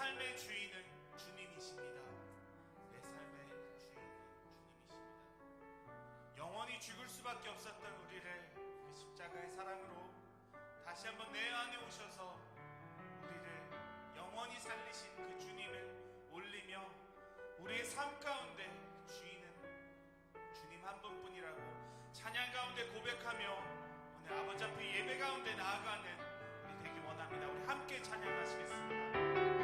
삶의 주인은 주님이십니다. 내 삶의 주인은 주님이십니다. 영원히 죽을 수밖에 없었던 우리를 그 십자가의 사랑으로 다시 한번 내 안에 오셔서 우리를 영원히 살리신 그 주님을 올리며 우리의 삶 가운데 주인은 주님 한 분뿐이라고 찬양 가운데 고백하며 오늘 아버지 앞에 예배 가운데 나아가는 우리 되기 원합니다. 우리 함께 찬양하시겠습니다.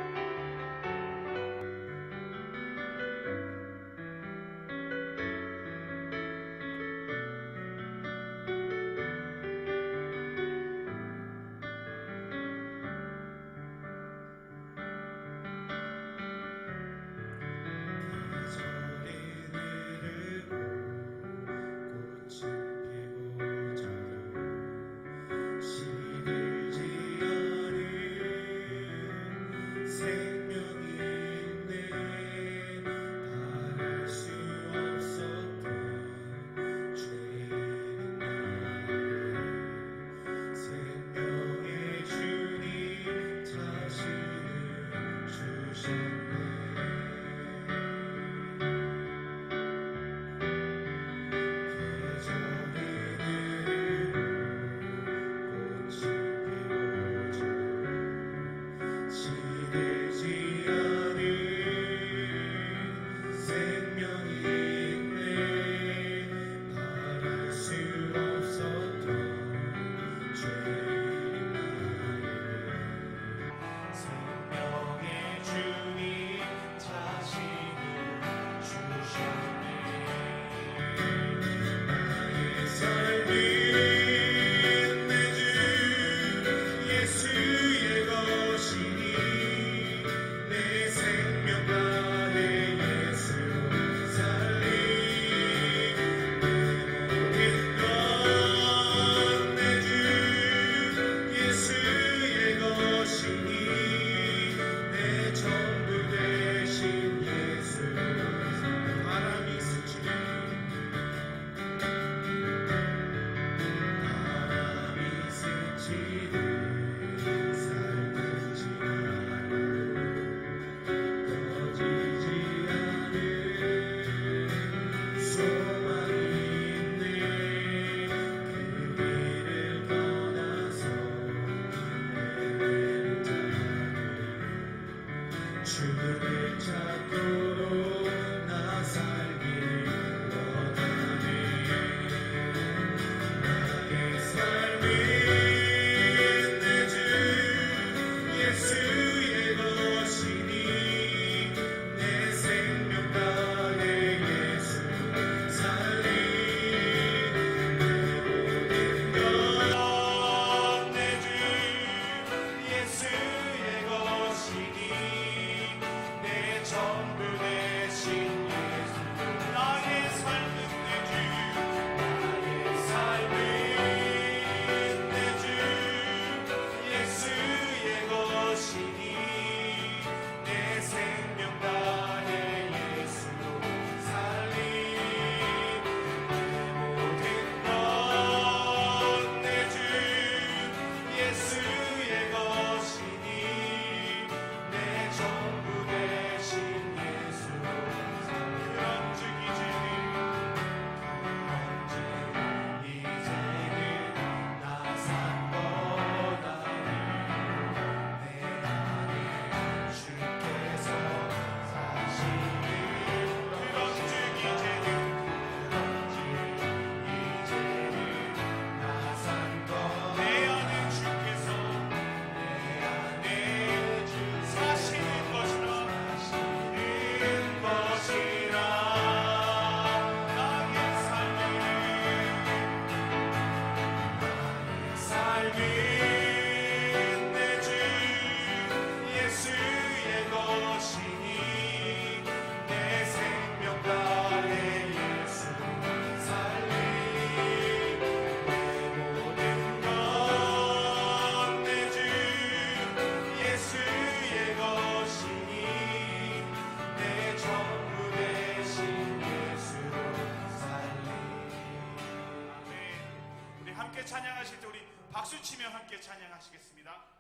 찬양하실 때 우리 박수 치며 함께 찬양하시겠습니다.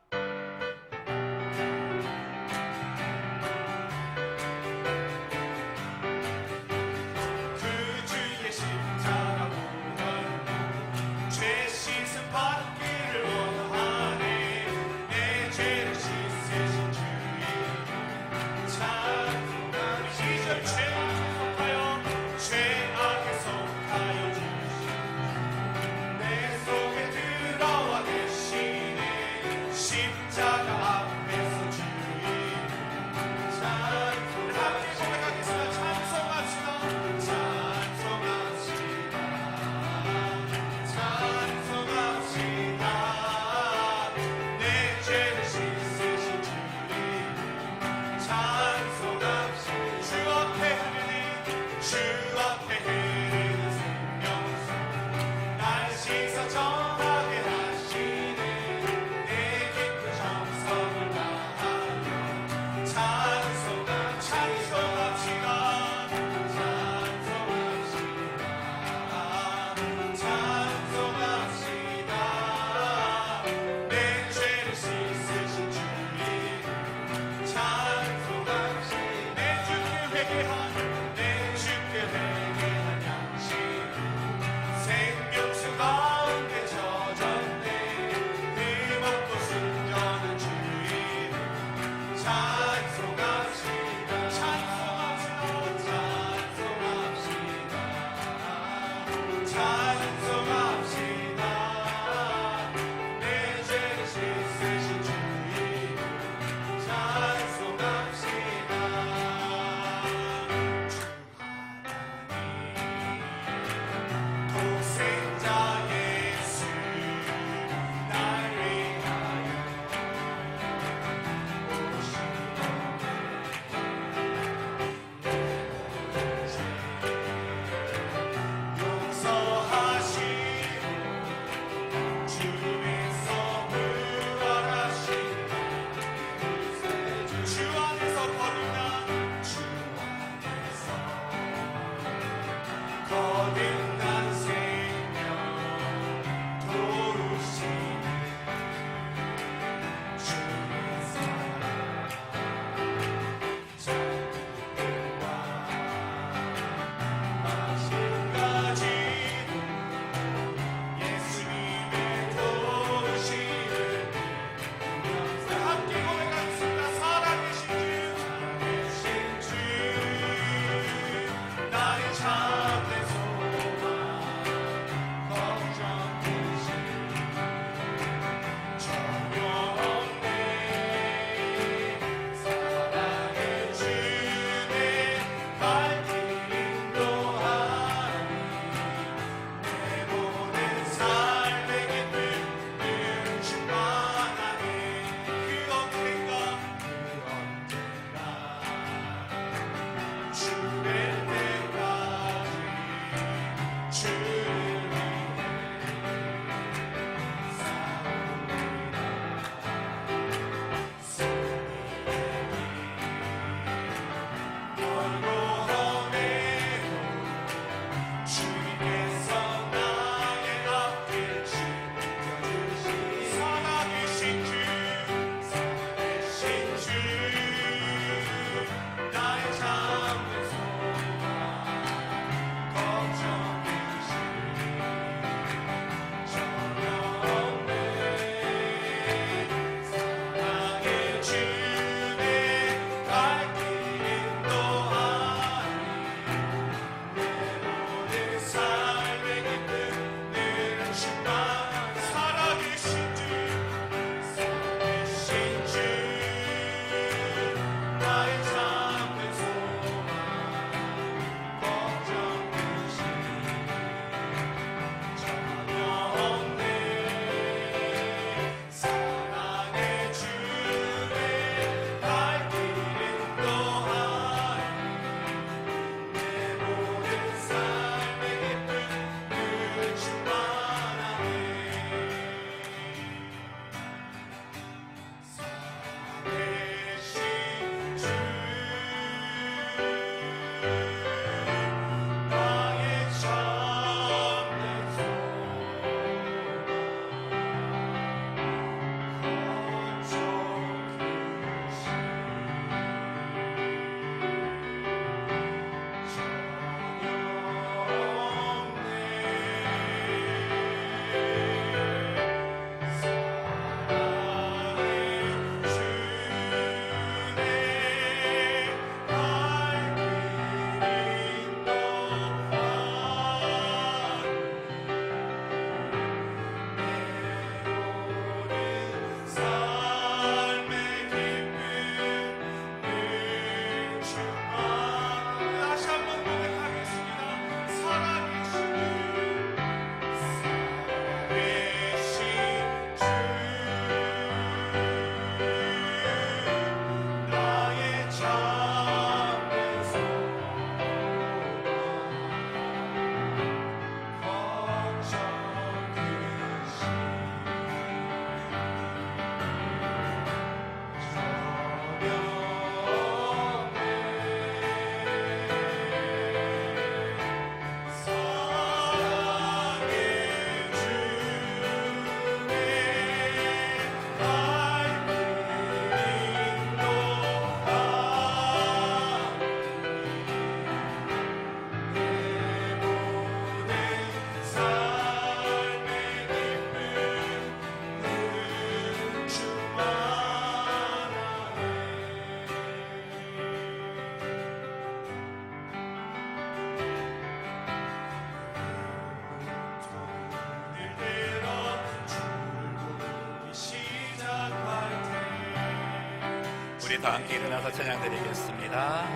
우리 다 함께 일어나서 찬양 드리겠습니다.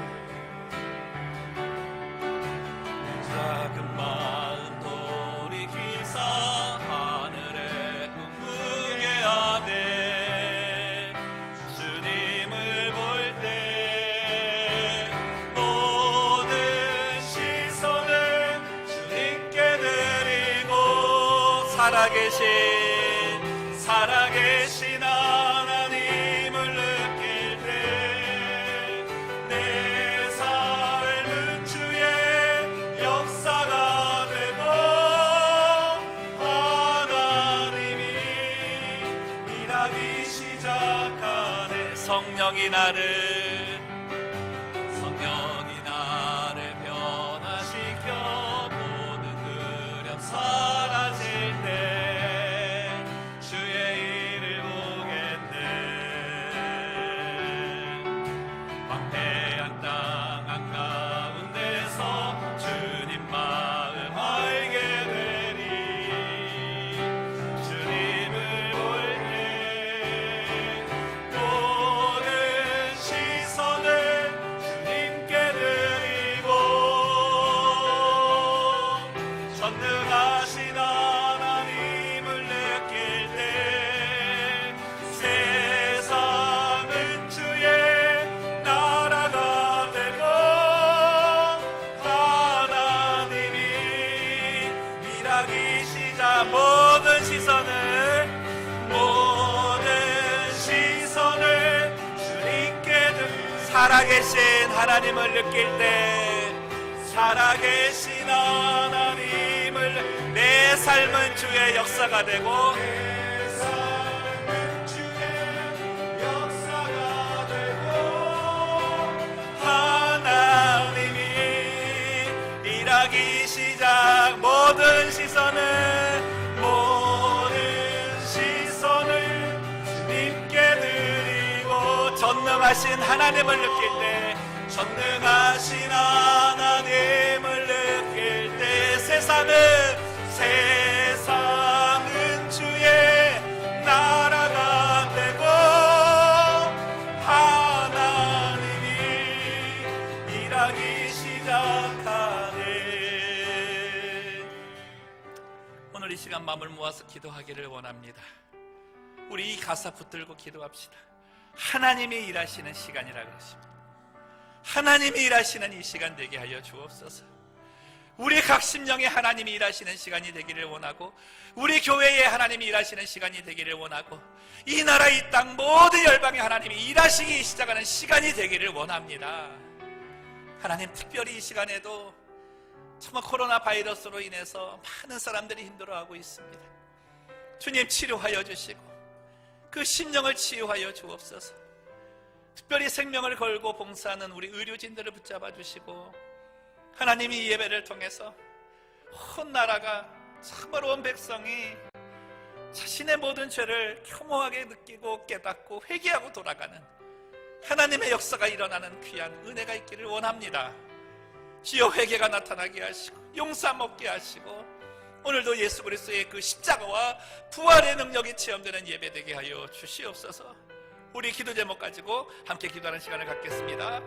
작은 마음 돌이키사 하늘에 꿈꾸게 하네. 주님을 볼 때 모든 시선을 주님께 드리고 살아계신 하나님을 느낄 때 내 삶은 주의 역사가 되고 하나님이 일하기 시작하네. 성령이 나를 변화시켜 모든 두려움 사라질 때 주의 일을 보겠네. 황폐한 땅 한가운데서 주님 마음 알게 되리. 주님을 볼 때 모든 시선을 주님께 드리고 전능하신 하나님을 느낄 때 세상은 주의 나라가 되고 하나님이 일하기 시작. 모든 시선을 주님께 살아계신 하나님을 느낄 때 살아계신 하나님을 내 삶은 주의 역사가 되고 하나님이 일하기 시작. 모든 시선을 주님께 드리고 전능하신 하나님을 느낄 때 전능하신 하나님을 느낄 때 세상은 주의 나라가 되고 하나님이 일하기 시작하네. 오늘 이 시간 마음을 모아서 기도하기를 원합니다. 우리 이 가사 붙들고 기도합시다. 하나님이 일하시는 시간이라 그러십니다. 하나님이 일하시는 이 시간 되게 하여 주옵소서. 우리 각 심령에 하나님이 일하시는 시간이 되기를 원하고 우리 교회에 하나님이 일하시는 시간이 되기를 원하고 이 나라 이 땅 모든 열방에 하나님이 일하시기 시작하는 시간이 되기를 원합니다. 하나님, 특별히 이 시간에도 정말 코로나 바이러스로 인해서 많은 사람들이 힘들어하고 있습니다. 주님, 치료하여 주시고 그 심령을 치유하여 주옵소서. 특별히 생명을 걸고 봉사하는 우리 의료진들을 붙잡아 주시고 하나님이 이 예배를 통해서 온 나라가 참으로 온 백성이 자신의 모든 죄를 교묘하게 느끼고 깨닫고 회개하고 돌아가는 하나님의 역사가 일어나는 귀한 은혜가 있기를 원합니다. 주여, 회개가 나타나게 하시고 용서 먹게 하시고 오늘도 예수 그리스도의 그 십자가와 부활의 능력이 체험되는 예배 되게 하여 주시옵소서. 우리 기도 제목 가지고 함께 기도하는 시간을 갖겠습니다.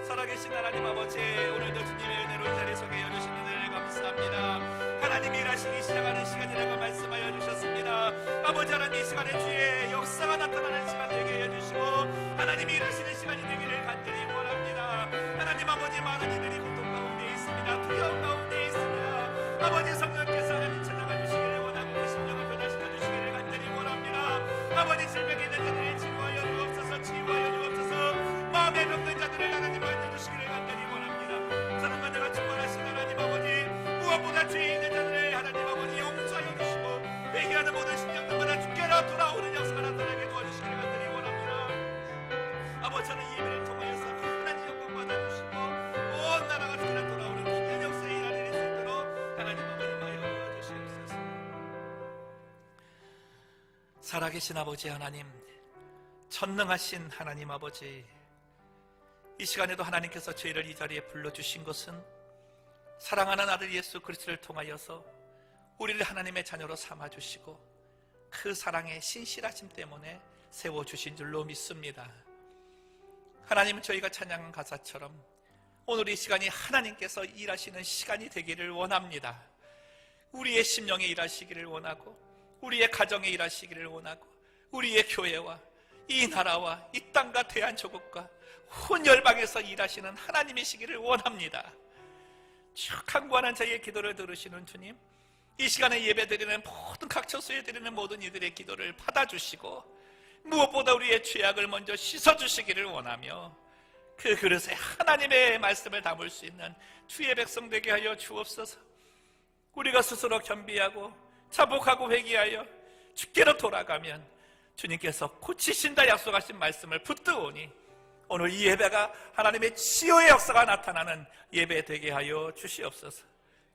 살아계신 하나님 아버지, 오늘도 주님의 은혜로 이 자리에 서게 해주신 은혜를 감사합니다. 하나님이 일하시기 시작하는 시간이라고 말씀하여 주셨습니다. 아버지 하나님, 이 시간에 주의 역사가 나타나는 시간 되게 해주시고 하나님이 일하시는 시간이 되기를 간절히 원합니다. 하나님 아버지, 많은 이들이 고통 가운데 있습니다. 두려움 가운데 있습니다. 아버지, 성령께서 하나님 찾아가 주시기를 원하고 그 심령을 변화시켜 주시기를 간절히 원합니다. 아버지, 질병이 있는 자들을 치유하여 주옵소서. 마음에 병든 자들을 하나님 알려주시기를 간절히 원합니다. 사랑과 내가 축원하신 하나님 아버지, 무엇보다 죄 있는 자들을 하나님 아버지 용서하여 주시고 회개하는 모든 심령들마다 주께로 돌아오는 역사가 나타나게 도와주시기를 간절히 원합니다. 아버지, 저는 이 예배를 통하여서 하나님 영광 받아주시고 온 나라가 주께로 돌아오는 귀한 역사의 일을 수 있도록 하나님 아버지 하여 주시옵소서. 살아계신 아버지 하나님, 전능하신 하나님 아버지, 이 시간에도 하나님께서 저희를 이 자리에 불러주신 것은 사랑하는 아들 예수 그리스도를 통하여서 우리를 하나님의 자녀로 삼아주시고 그 사랑의 신실하심 때문에 세워주신 줄로 믿습니다. 하나님은 저희가 찬양한 가사처럼 오늘 이 시간이 하나님께서 일하시는 시간이 되기를 원합니다. 우리의 심령에 일하시기를 원하고, 우리의 가정에 일하시기를 원하고, 우리의 교회와 이 나라와 이 땅과 대한민국과 온 열방에서 일하시는 하나님이시기를 원합니다. 쭉 간구하는 저희의 기도를 들으시는 주님, 이 시간에 예배드리는 모든 각 처소에 드리는 모든 이들의 기도를 받아주시고, 무엇보다 우리의 죄악을 먼저 씻어주시기를 원하며, 그 그릇에 하나님의 말씀을 담을 수 있는 주의 백성 되게 하여 주옵소서. 우리가 스스로 겸비하고 자복하고 회개하여 주께로 돌아가면 주님께서 고치신다 약속하신 말씀을 붙들오니 오늘 이 예배가 하나님의 치유의 역사가 나타나는 예배 되게 하여 주시옵소서.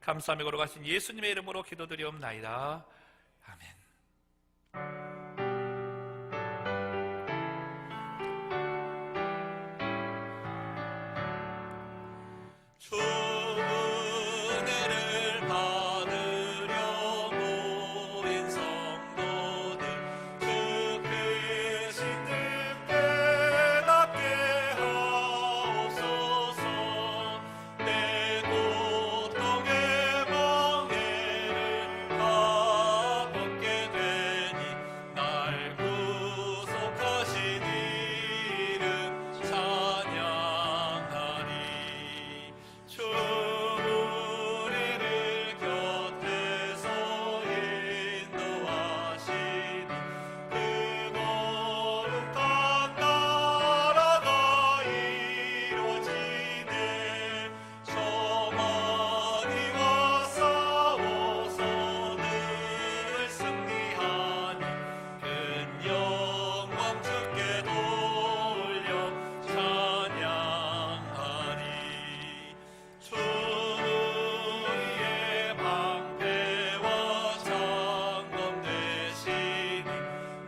감사하며 걸어가신 예수님의 이름으로 기도드리옵나이다. 아멘. 은혜를 받으려 모인 성도들, 주께신 늘 깨닫게 하옵소서. 내 고통의 멍에를 다 벗게 되니 날 구속하신 이름 찬양하리. 주 우리를 곁에서 인도하시니 그 거룩한 나라가 이루어지네. 저마니와 싸워서 늘 승리하니 큰 영광 주께 돌려 찬양하리. 주 우리의 방패와 장검 되시니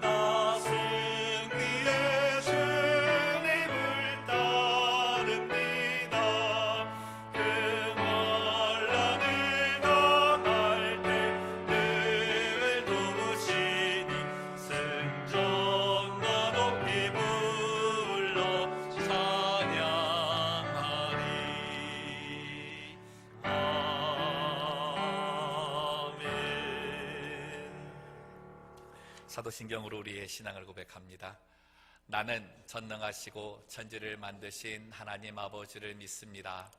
나 승리의 주님을 따릅니다. 그 환난을 당할 때 늘 도우시니 승전과 높이 불러 찬양하리. 아멘. 사도신경으로 우리의 신앙을 고백합니다. 나는 전능하시고 천지를 만드신 하나님 아버지를 믿습니다.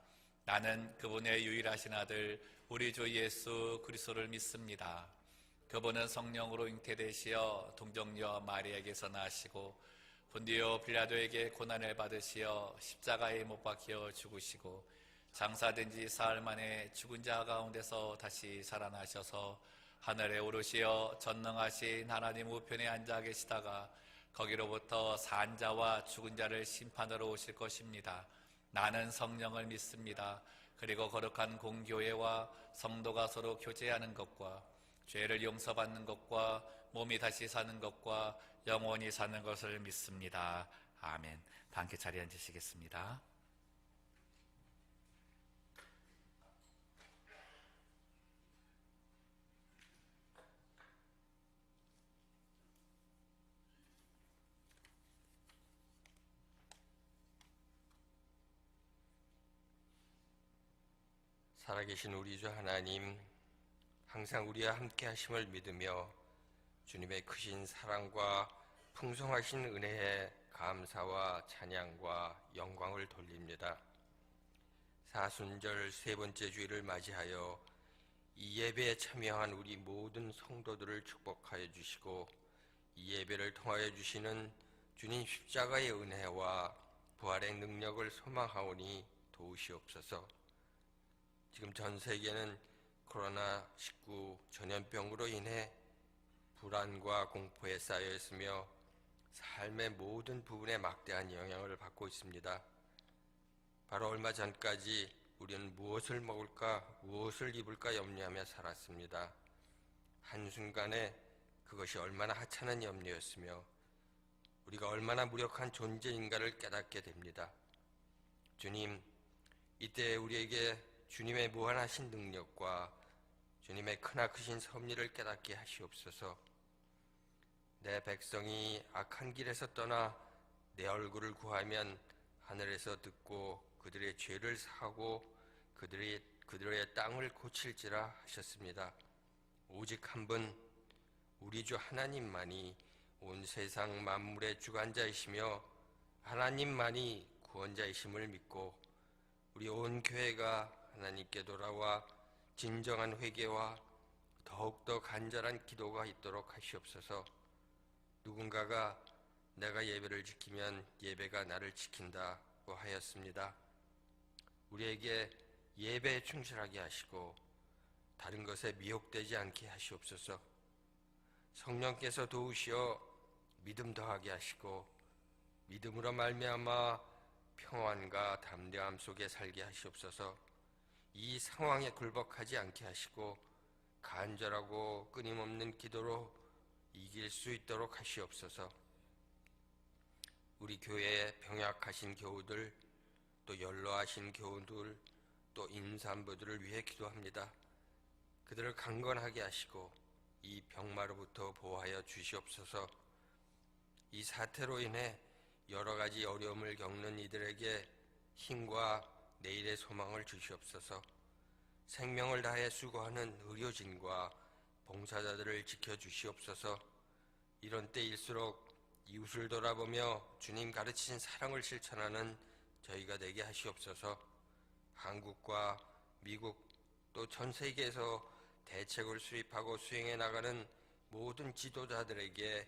나는 그분의 유일하신 아들 우리 주 예수 그리스도를 믿습니다. 그분은 성령으로 잉태되시어 동정녀 마리아에게서 나시고 본디오 빌라도에게 고난을 받으시어 십자가에 못 박혀 죽으시고 장사된 지 사흘 만에 죽은 자 가운데서 다시 살아나셔서 하늘에 오르시어 전능하신 하나님 우편에 앉아 계시다가 거기로부터 산 자와 죽은 자를 심판하러 오실 것입니다. 나는 성령을 믿습니다. 그리고 거룩한 공교회와 성도가 서로 교제하는 것과 죄를 용서받는 것과 몸이 다시 사는 것과 영원히 사는 것을 믿습니다. 아멘. 다 함께 자리에 앉으시겠습니다. 살아계신 우리 주 하나님, 항상 우리와 함께 하심을 믿으며 주님의 크신 사랑과 풍성하신 은혜에 감사와 찬양과 영광을 돌립니다. 사순절 세 번째 주일을 맞이하여 이 예배에 참여한 우리 모든 성도들을 축복하여 주시고 이 예배를 통하여 주시는 주님 십자가의 은혜와 부활의 능력을 소망하오니 도우시옵소서. 지금 전 세계는 코로나19 전염병으로 인해 불안과 공포에 쌓여 있으며 삶의 모든 부분에 막대한 영향을 받고 있습니다. 바로 얼마 전까지 우리는 무엇을 먹을까, 무엇을 입을까 염려하며 살았습니다. 한순간에 그것이 얼마나 하찮은 염려였으며 우리가 얼마나 무력한 존재인가를 깨닫게 됩니다. 주님, 이때 우리에게 주님의 무한하신 능력과 주님의 크나크신 섭리를 깨닫게 하시옵소서. 내 백성이 악한 길에서 떠나 내 얼굴을 구하면 하늘에서 듣고 그들의 죄를 사하고 그들의 땅을 고칠지라 하셨습니다. 오직 한 분 우리 주 하나님만이 온 세상 만물의 주관자이시며 하나님만이 구원자이심을 믿고 우리 온 교회가 하나님께 돌아와 진정한 회개와 더욱더 간절한 기도가 있도록 하시옵소서. 누군가가 내가 예배를 지키면 예배가 나를 지킨다고 하였습니다. 우리에게 예배에 충실하게 하시고 다른 것에 미혹되지 않게 하시옵소서. 성령께서 도우시어 믿음 더하게 하시고 믿음으로 말미암아 평안과 담대함 속에 살게 하시옵소서. 이 상황에 굴복하지 않게 하시고 간절하고 끊임없는 기도로 이길 수 있도록 하시옵소서. 우리 교회에 병약하신 교우들, 또 연로하신 교우들, 또 임산부들을 위해 기도합니다. 그들을 강건하게 하시고 이 병마로부터 보호하여 주시옵소서. 이 사태로 인해 여러 가지 어려움을 겪는 이들에게 힘과 내일의 소망을 주시옵소서. 생명을 다해 수고하는 의료진과 봉사자들을 지켜주시옵소서. 이런 때일수록 이웃을 돌아보며 주님 가르치신 사랑을 실천하는 저희가 되게 하시옵소서. 한국과 미국 또 전 세계에서 대책을 수립하고 수행해 나가는 모든 지도자들에게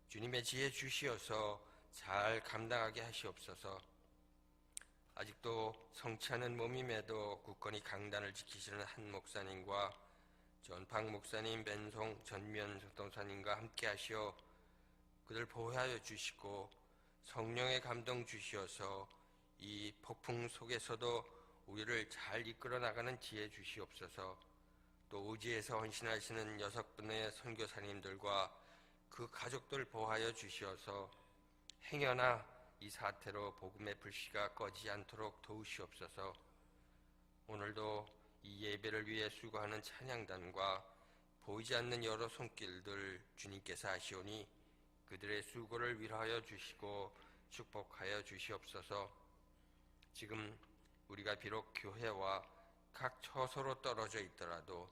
주님의 지혜 주시어서 잘 감당하게 하시옵소서. 아직도 성치 않은 몸임에도 굳건히 강단을 지키시는 한 목사님과 전팍 목사님, 벤송 전면 전도사님과 함께 하시어 그들 보호하여 주시고 성령의 감동 주시어서 이 폭풍 속에서도 우리를 잘 이끌어 나가는 지혜 주시옵소서. 또 오지에서 헌신하시는 6분의 선교사님들과 그 가족들 보호하여 주시어서 행여나 이 사태로 복음의 불씨가 꺼지지 않도록 도우시옵소서. 오늘도 이 예배를 위해 수고하는 찬양단과 보이지 않는 여러 손길들 주님께서 아시오니 그들의 수고를 위로하여 주시고 축복하여 주시옵소서. 지금 우리가 비록 교회와 각 처소로 떨어져 있더라도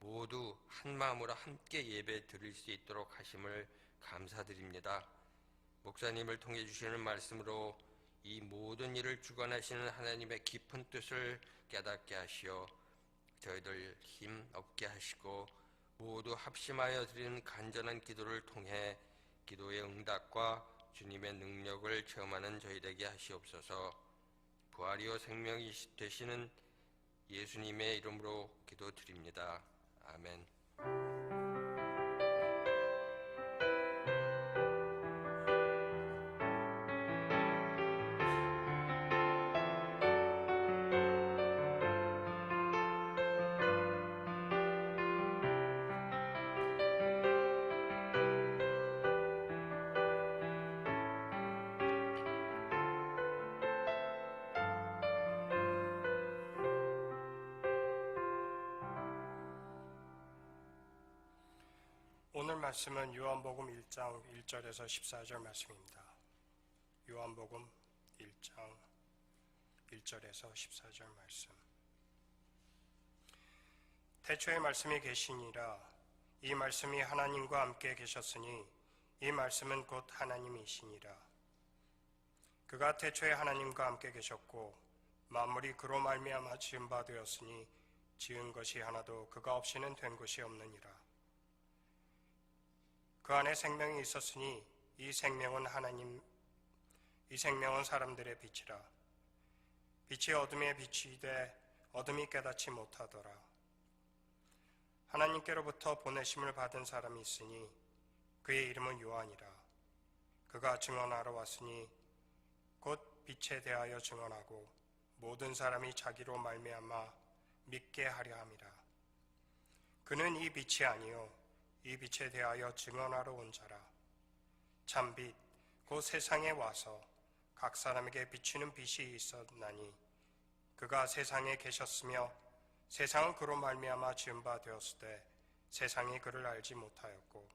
모두 한 마음으로 함께 예배 드릴 수 있도록 하심을 감사드립니다. 목사님을 통해 주시는 말씀으로 이 모든 일을 주관하시는 하나님의 깊은 뜻을 깨닫게 하시어 저희들 힘 얻게 하시고 모두 합심하여 드리는 간절한 기도를 통해 기도의 응답과 주님의 능력을 체험하는 저희 되게 하시옵소서. 부활이요 생명이 되시는 예수님의 이름으로 기도드립니다. 아멘. 오늘 말씀은 요한복음 1장 1절에서 14절 말씀입니다. 요한복음 1장 1절에서 14절 말씀. 태초에 말씀이 계시니라. 이 말씀이 하나님과 함께 계셨으니 이 말씀은 곧 하나님이시니라. 그가 태초에 하나님과 함께 계셨고 만물이 그로 말미암아 지은 바 되었으니 지은 것이 하나도 그가 없이는 된 것이 없느니라. 그 안에 생명이 있었으니 이 생명은 사람들의 빛이라. 빛이 어둠에 비치되 어둠이 깨닫지 못하더라. 하나님께로부터 보내심을 받은 사람이 있으니 그의 이름은 요한이라. 그가 증언하러 왔으니 곧 빛에 대하여 증언하고 모든 사람이 자기로 말미암아 믿게 하려 함이라. 그는 이 빛이 아니요 이 빛에 대하여 증언하러 온 자라. 참빛 곧 세상에 와서 각 사람에게 비추는 빛이 있었나니 그가 세상에 계셨으며 세상은 그로 말미암아 지은 바 되었으되 세상이 그를 알지 못하였고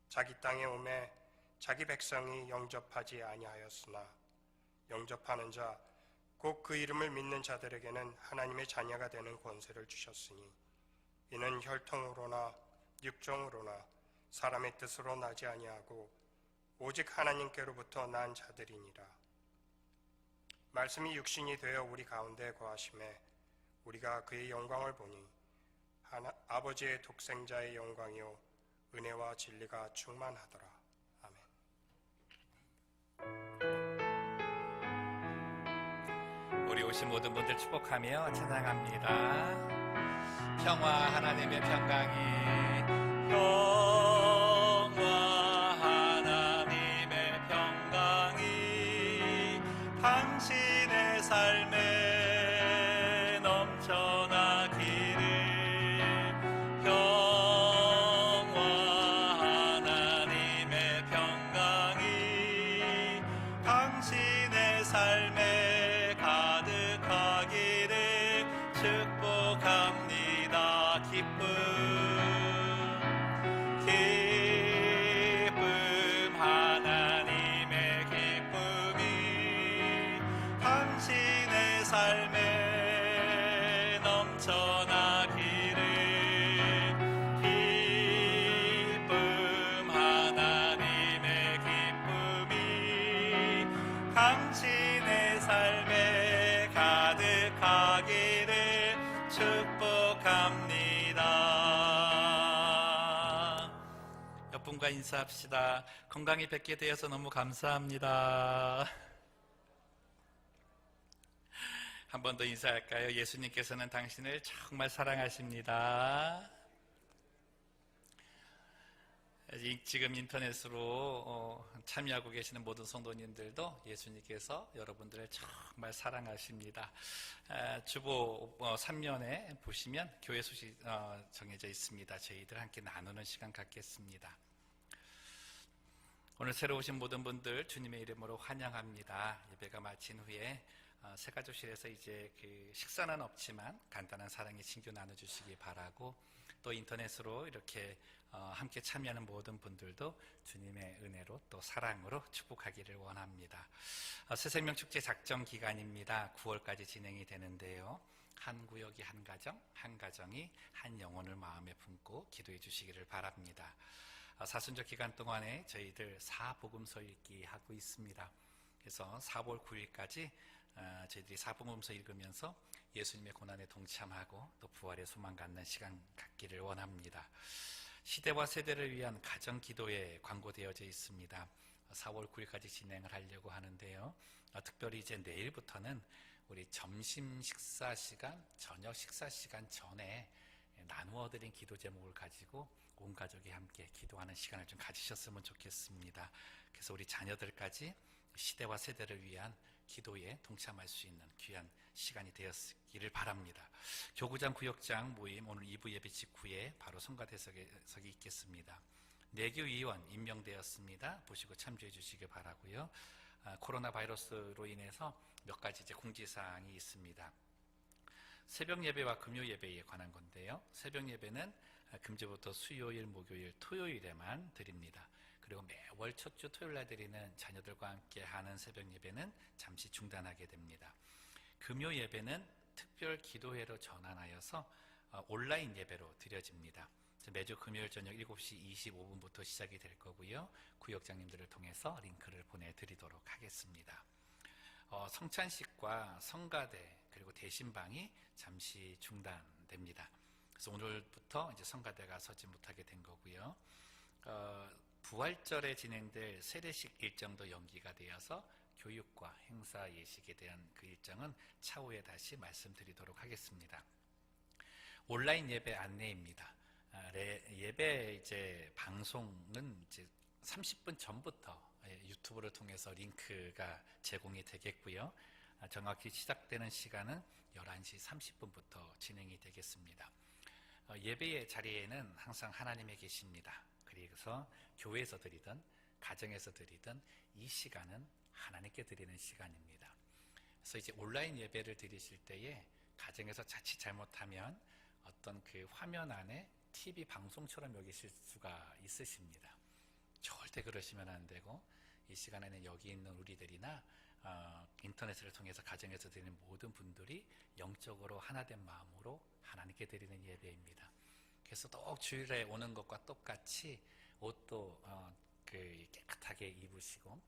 자기 땅에 오매 자기 백성이 영접하지 아니하였으나 영접하는 자, 곧 그 이름을 믿는 자들에게는 하나님의 자녀가 되는 권세를 주셨으니 이는 혈통으로나 육정으로나 사람의 뜻으로 나지 아니하고 오직 하나님께로부터 난 자들이니라. 말씀이 육신이 되어 우리 가운데 거하심에 우리가 그의 영광을 보니 아버지의 독생자의 영광이요 은혜와 진리가 충만하더라. 아멘. 우리 오신 모든 분들 축복하며 찬양합니다. 평화 하나님의 평강이 평화 하나님의 평강이 당신의 삶에 넘쳐나기를 평화 하나님의 평강이 당신의 삶에 가득하기를 축복합니다. 기쁨 하나님의 기쁨이 당신의 삶에 넘쳐나기를 기쁨 하나님의 기쁨이 당신의 삶에 가득하기를 축복합니다. 옆분과 인사합시다. 건강히 뵙게 되어서 너무 감사합니다. 한 번 더 인사할까요? 예수님께서는 당신을 정말 사랑하십니다. 지금 인터넷으로 참여하고 계시는 모든 성도님들도 예수님께서 여러분들을 정말 사랑하십니다. 주보 3면에 보시면 교회 소식 정해져 있습니다. 저희들 함께 나누는 시간 갖겠습니다. 오늘 새로 오신 모든 분들 주님의 이름으로 환영합니다. 예배가 마친 후에 새가족실에서 이제 그 식사는 없지만 간단한 사랑의 친교 나눠주시기 바라고, 또 인터넷으로 이렇게 함께 참여하는 모든 분들도 주님의 은혜로 또 사랑으로 축복하기를 원합니다. 새생명 축제 작정 기간입니다. 9월까지 진행이 되는데요. 한 구역이 한 가정, 한 가정이 한 영혼을 마음에 품고 기도해 주시기를 바랍니다. 사순절 기간 동안에 저희들 사복음서 읽기 하고 있습니다. 그래서 4월 9일까지 저희들이 사복음서 읽으면서 예수님의 고난에 동참하고 또 부활의 소망 갖는 시간 갖기를 원합니다. 시대와 세대를 위한 가정 기도에 광고되어져 있습니다. 4월 9일까지 진행을 하려고 하는데요. 특별히 이제 내일부터는 우리 점심 식사 시간, 저녁 식사 시간 전에 나누어 드린 기도 제목을 가지고 온 가족이 함께 기도하는 시간을 좀 가지셨으면 좋겠습니다. 그래서 우리 자녀들까지 시대와 세대를 위한 기도에 동참할 수 있는 귀한 시간이 되었기를 바랍니다. 교구장 구역장 모임 오늘 2부 예배 직후에 바로 성가대석이 있겠습니다. 내교위원 임명되었습니다. 보시고 참조해 주시기 바라고요. 코로나 바이러스로 인해서 몇 가지 이제 공지사항이 있습니다. 새벽 예배와 금요 예배에 관한 건데요. 새벽 예배는 금주부터 수요일, 목요일, 토요일에만 드립니다. 그리고 매월 첫 주 토요일 날 드리는 자녀들과 함께 하는 새벽 예배는 잠시 중단하게 됩니다. 금요 예배는 특별 기도회로 전환하여서 온라인 예배로 드려집니다. 매주 금요일 저녁 7시 25분부터 시작이 될 거고요. 구역장님들을 통해서 링크를 보내드리도록 하겠습니다. 성찬식과 성가대 그리고 대신방이 잠시 중단됩니다. 그래서 오늘부터 이제 성가대가 서지 못하게 된 거고요. 부활절에 진행될 세례식 일정도 연기가 되어서 교육과 행사 예식에 대한 그 일정은 차후에 다시 말씀드리도록 하겠습니다. 온라인 예배 안내입니다. 예배 이제 방송은 이제 30분 전부터 유튜브를 통해서 링크가 제공이 되겠고요. 정확히 시작되는 시간은 11시 30분부터 진행이 되겠습니다. 예배의 자리에는 항상 하나님이 계십니다. 그래서 교회에서 드리든 가정에서 드리든 이 시간은 하나님께 드리는 시간입니다. 그래서 이제 온라인 예배를 드리실 때에 가정에서 자칫 잘못하면 어떤 그 화면 안에 TV 방송처럼 여기실 수가 있으십니다. 절대 그러시면 안 되고, 이 시간에는 여기 있는 우리들이나 인터넷을 통해서 가정에서 드리는 모든 분들이 영적으로 하나된 마음으로 하나님께 드리는 예배입니다. 그래서 또 주일에 오는 것과 똑같이 옷도 깨끗하게 입으시고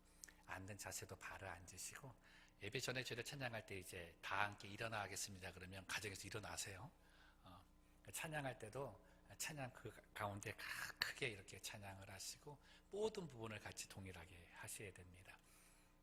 앉는 자세도 바로 앉으시고, 예배 전에 저희들 찬양할 때 이제 다 함께 일어나겠습니다 그러면 가정에서 일어나세요. 찬양할 때도 찬양 그 가운데 크게 이렇게 찬양을 하시고 모든 부분을 같이 동일하게 하셔야 됩니다.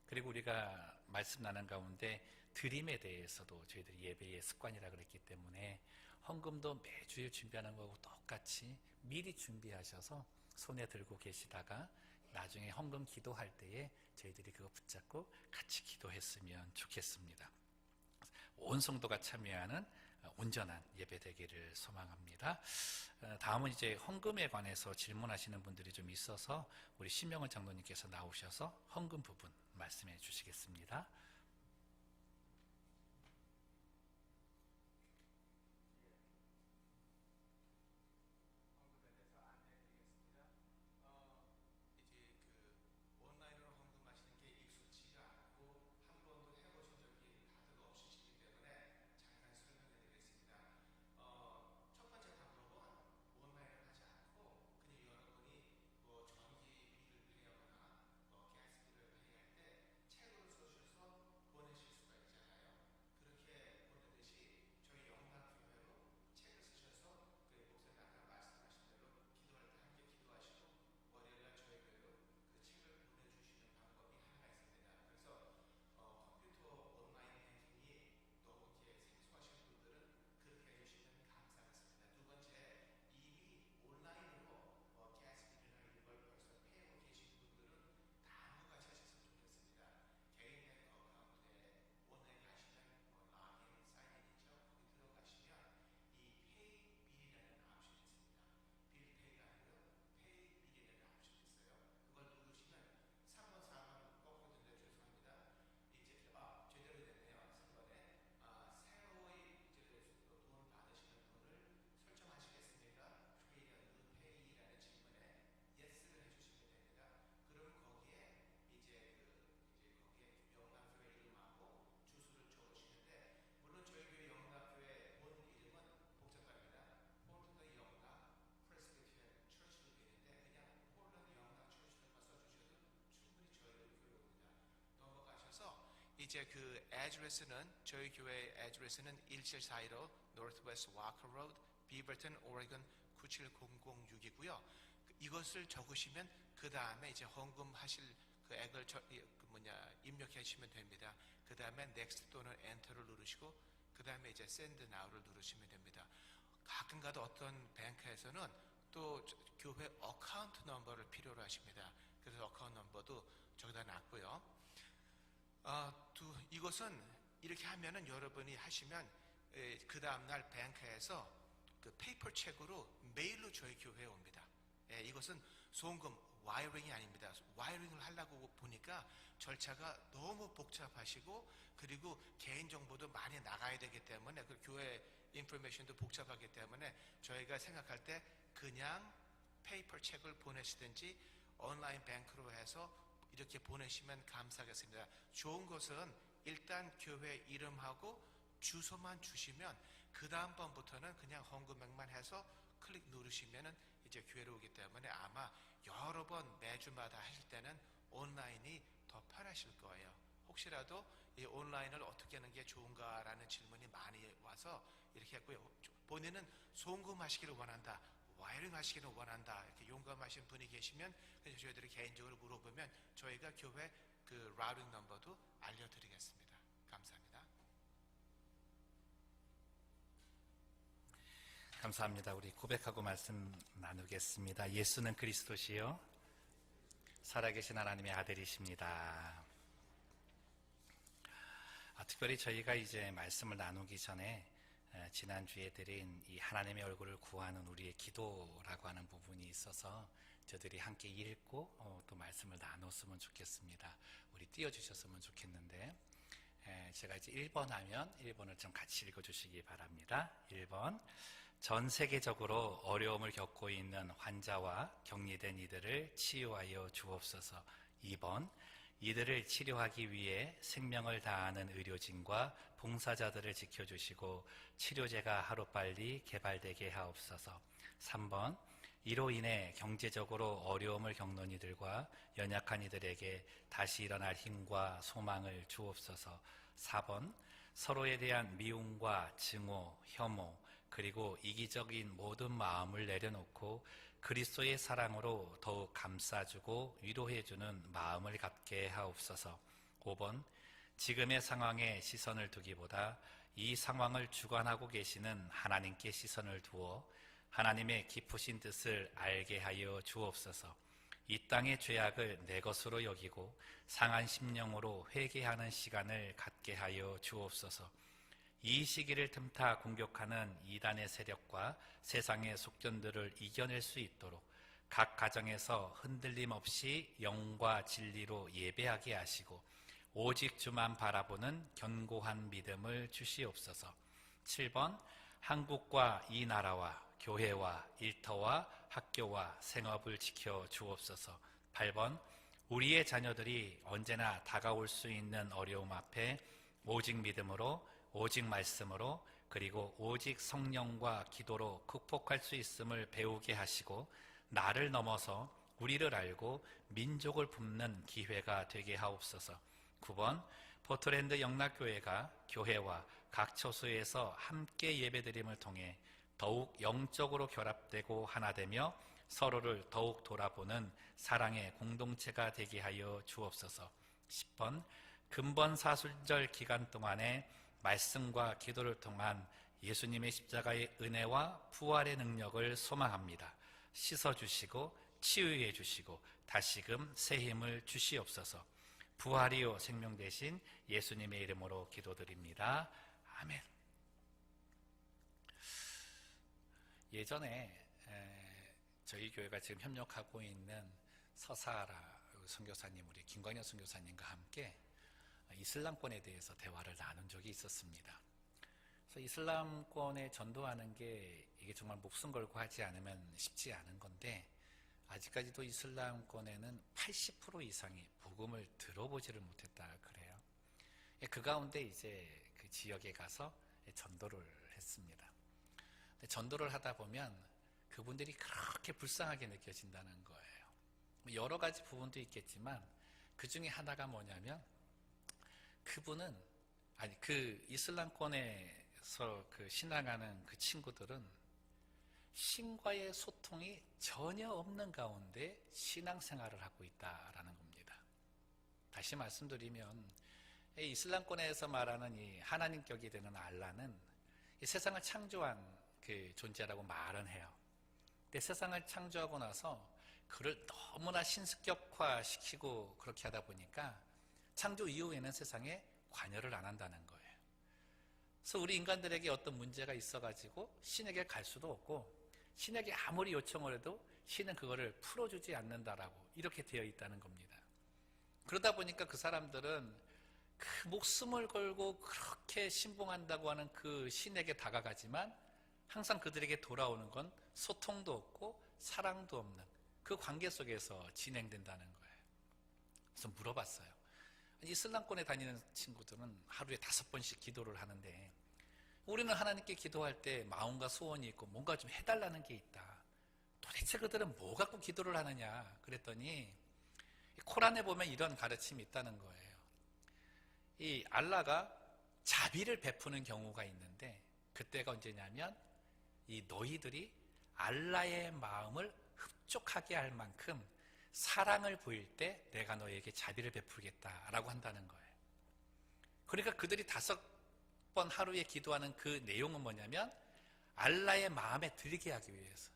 그리고 우리가 말씀 나눈 가운데 드림에 대해서도 저희들이 예배의 습관이라 그랬기 때문에 헌금도 매주일 준비하는 거하고 똑같이 미리 준비하셔서 손에 들고 계시다가 나중에 헌금 기도할 때에 저희들이 그거 붙잡고 같이 기도했으면 좋겠습니다. 온 성도가 참여하는 온전한 예배 되기를 소망합니다. 다음은 이제 헌금에 관해서 질문하시는 분들이 좀 있어서 우리 신명원 장로님께서 나오셔서 헌금 부분 말씀해 주시겠습니다. 온라인으로 헌금하시는 게 익숙지가 않고 한 번도 해보신 적이 다들 없으시기 때문에 잠깐 설명해 드리겠습니다. 첫 번째 방법은 온라인을 하지 않고 그냥 여러분이 뭐 전기비를 페이하거나 가스비를 페이할 때 책으로 써주셔서 보내실 수가 있잖아요. 그렇게 보내듯이 저희 영락교회로 책을 쓰셔서 목사님 아까 말씀하신 대로 기도할 때 함께 기도하시고 월요일날 저희 교회로 그 책을 보내주시는 방법이 하나 있습니다. 그래서 컴퓨터 온라인 뱅킹이 너무 이렇게 생소하신 분들은 그렇게 해주시면 감사하겠습니다. 두 번째, 이미 온라인으로 가스비나 이런 걸 벌써 페이하고 계신 분들은 당부같이 하셨으면 좋겠습니다. 개인 뱅크 어카운트에 온라인 가시면 락인 사인인이죠. 거기 들어가시면 이 페이 빌이라는 옵션이 있습니다. 빌 페이가 아니고요, 페이 빌이라는 옵션이 있어요. 그걸 누르시면 3번, 4번 거꾸로 됐네요. 죄송합니다. 이제 제대로 됐네요. 3번에 새로이 이제 돈 받으시는 돈을 설정하시겠습니까? 페이라는 질문에 예스를 해주시면 됩니다. 그럼 거기에 이제 거기에 영락교회 이름하고 주소를 적으시는데, 물론 저희 교회 영락교회 본 이름은 복잡합니다. 폴란드 영락 프레스비테리안 처치로 되어 있는데 그냥 폴란드 영락 처치로만 써주셔도 충분히 저희 교회 옵니다. 넘어가셔서 이제 그 애드레스는 저희 교회 애드레스는 1741 Northwest Walker Road, 비버튼, 오레곤 97006이고요. 이것을 적으시면 그 다음에 이제 헌금하실 그 액을 입력해 주시면 됩니다. 그 다음에 Next 또는 Enter를 누르시고 그 다음에 이제 Send Now를 누르시면 됩니다. 가끔가다 어떤 뱅크에서는 또 교회 어카운트 넘버를 필요로 하십니다. 그래서 어카운트 넘버도 저기다 놨고요. 이것은 이렇게 하면은 여러분이 하시면 그 다음날 뱅크에서 그 페이퍼 책으로 메일로 저희 교회에 옵니다. 이것은 송금 와이어링이 아닙니다. 와이어링을 하려고 보니까 절차가 너무 복잡하시고 그리고 개인정보도 많이 나가야 되기 때문에 그 교회 인포메이션도 복잡하기 때문에 저희가 생각할 때 그냥 페이퍼 책을 보내시든지 온라인 뱅크로 해서 이렇게 보내시면 감사하겠습니다. 좋은 것은 일단 교회 이름하고 주소만 주시면 그 다음번부터는 그냥 헌금액만 해서 클릭 누르시면은 이제 교회로 오기 때문에 아마 여러 번 매주마다 하실 때는 온라인이 더 편하실 거예요. 혹시라도 이 온라인을 어떻게 하는 게 좋은가라는 질문이 많이 와서 이렇게 했고요. 본인은 송금하시기를 원한다, 와이어링 하시기를 원한다, 이렇게 용감하신 분이 계시면 저희들이 개인적으로 물어보면 저희가 교회 그 라우팅 넘버도 알려드리겠습니다. 감사합니다. 감사합니다. 우리 고백하고 말씀 나누겠습니다. 예수는 그리스도시요 살아계신 하나님의 아들이십니다. 특별히 저희가 이제 말씀을 나누기 전에 지난주에 드린 이 하나님의 얼굴을 구하는 우리의 기도라고 하는 부분이 있어서 저들이 함께 읽고 또 말씀을 나눴으면 좋겠습니다. 우리 띄워주셨으면 좋겠는데, 제가 이제 1번 하면 1번을 좀 같이 읽어주시기 바랍니다. 1번, 전 세계적으로 어려움을 겪고 있는 환자와 격리된 이들을 치유하여 주옵소서. 2번, 이들을 치료하기 위해 생명을 다하는 의료진과 봉사자들을 지켜주시고 치료제가 하루빨리 개발되게 하옵소서. 3번, 이로 인해 경제적으로 어려움을 겪는 이들과 연약한 이들에게 다시 일어날 힘과 소망을 주옵소서. 4번, 서로에 대한 미움과 증오, 혐오, 그리고 이기적인 모든 마음을 내려놓고 그리스도의 사랑으로 더욱 감싸주고 위로해주는 마음을 갖게 하옵소서. 5번, 지금의 상황에 시선을 두기보다 이 상황을 주관하고 계시는 하나님께 시선을 두어 하나님의 깊으신 뜻을 알게 하여 주옵소서. 이 땅의 죄악을 내 것으로 여기고 상한 심령으로 회개하는 시간을 갖게 하여 주옵소서. 이 시기를 틈타 공격하는 이단의 세력과 세상의 속견들을 이겨낼 수 있도록 각 가정에서 흔들림 없이 영과 진리로 예배하게 하시고 오직 주만 바라보는 견고한 믿음을 주시옵소서. 7번, 한국과 이 나라와 교회와 일터와 학교와 생업을 지켜 주옵소서. 8번, 우리의 자녀들이 언제나 다가올 수 있는 어려움 앞에 오직 믿음으로, 오직 말씀으로, 그리고 오직 성령과 기도로 극복할 수 있음을 배우게 하시고 나를 넘어서 우리를 알고 민족을 품는 기회가 되게 하옵소서. 9번, 포트랜드 영락교회가 교회와 각 처소에서 함께 예배드림을 통해 더욱 영적으로 결합되고 하나 되며 서로를 더욱 돌아보는 사랑의 공동체가 되게 하여 주옵소서. 10번, 근본 사순절 기간 동안에 말씀과 기도를 통한 예수님의 십자가의 은혜와 부활의 능력을 소망합니다. 씻어주시고 치유해 주시고 다시금 새 힘을 주시옵소서. 부활이요 생명 되신 예수님의 이름으로 기도드립니다. 아멘. 예전에 저희 교회가 지금 협력하고 있는 서사라 선교사님, 우리 김광현 선교사님과 함께 이슬람권에 대해서 대화를 나눈 적이 있었습니다. 그래서 이슬람권에 전도하는 게 이게 정말 목숨 걸고 하지 않으면 쉽지 않은 건데 아직까지도 이슬람권에는 80% 이상이 복음을 들어보지를 못했다 그래요. 그 가운데 이제 그 지역에 가서 전도를 했습니다. 전도를 하다 보면 그분들이 그렇게 불쌍하게 느껴진다는 거예요. 여러 가지 부분도 있겠지만 그 중에 하나가 뭐냐면 그분은 그 이슬람권에서 그 신앙하는 그 친구들은 신과의 소통이 전혀 없는 가운데 신앙생활을 하고 있다라는 겁니다. 다시 말씀드리면 이슬람권에서 말하는 이 하나님격이 되는 알라는 이 세상을 창조한 그 존재라고 말은 해요. 근데 세상을 창조하고 나서 그를 너무나 신습격화시키고 그렇게 하다 보니까 창조 이후에는 세상에 관여를 안 한다는 거예요. 그래서 우리 인간들에게 어떤 문제가 있어가지고 신에게 갈 수도 없고 신에게 아무리 요청을 해도 신은 그거를 풀어주지 않는다라고 이렇게 되어 있다는 겁니다. 그러다 보니까 그 사람들은 그 목숨을 걸고 그렇게 신봉한다고 하는 그 신에게 다가가지만 항상 그들에게 돌아오는 건 소통도 없고 사랑도 없는 그 관계 속에서 진행된다는 거예요. 그래서 물어봤어요. 이슬람권에 다니는 친구들은 하루에 5번씩 기도를 하는데 우리는 하나님께 기도할 때 마음과 소원이 있고 뭔가 좀 해달라는 게 있다. 도대체 그들은 뭐 갖고 기도를 하느냐 그랬더니 코란에 보면 이런 가르침이 있다는 거예요. 이 알라가 자비를 베푸는 경우가 있는데 그때가 언제냐면 이 너희들이 알라의 마음을 흡족하게 할 만큼 사랑을 보일 때 내가 너에게 자비를 베풀겠다라고 한다는 거예요. 그러니까 그들이 5번 하루에 기도하는 그 내용은 뭐냐면 알라의 마음에 들게 하기 위해서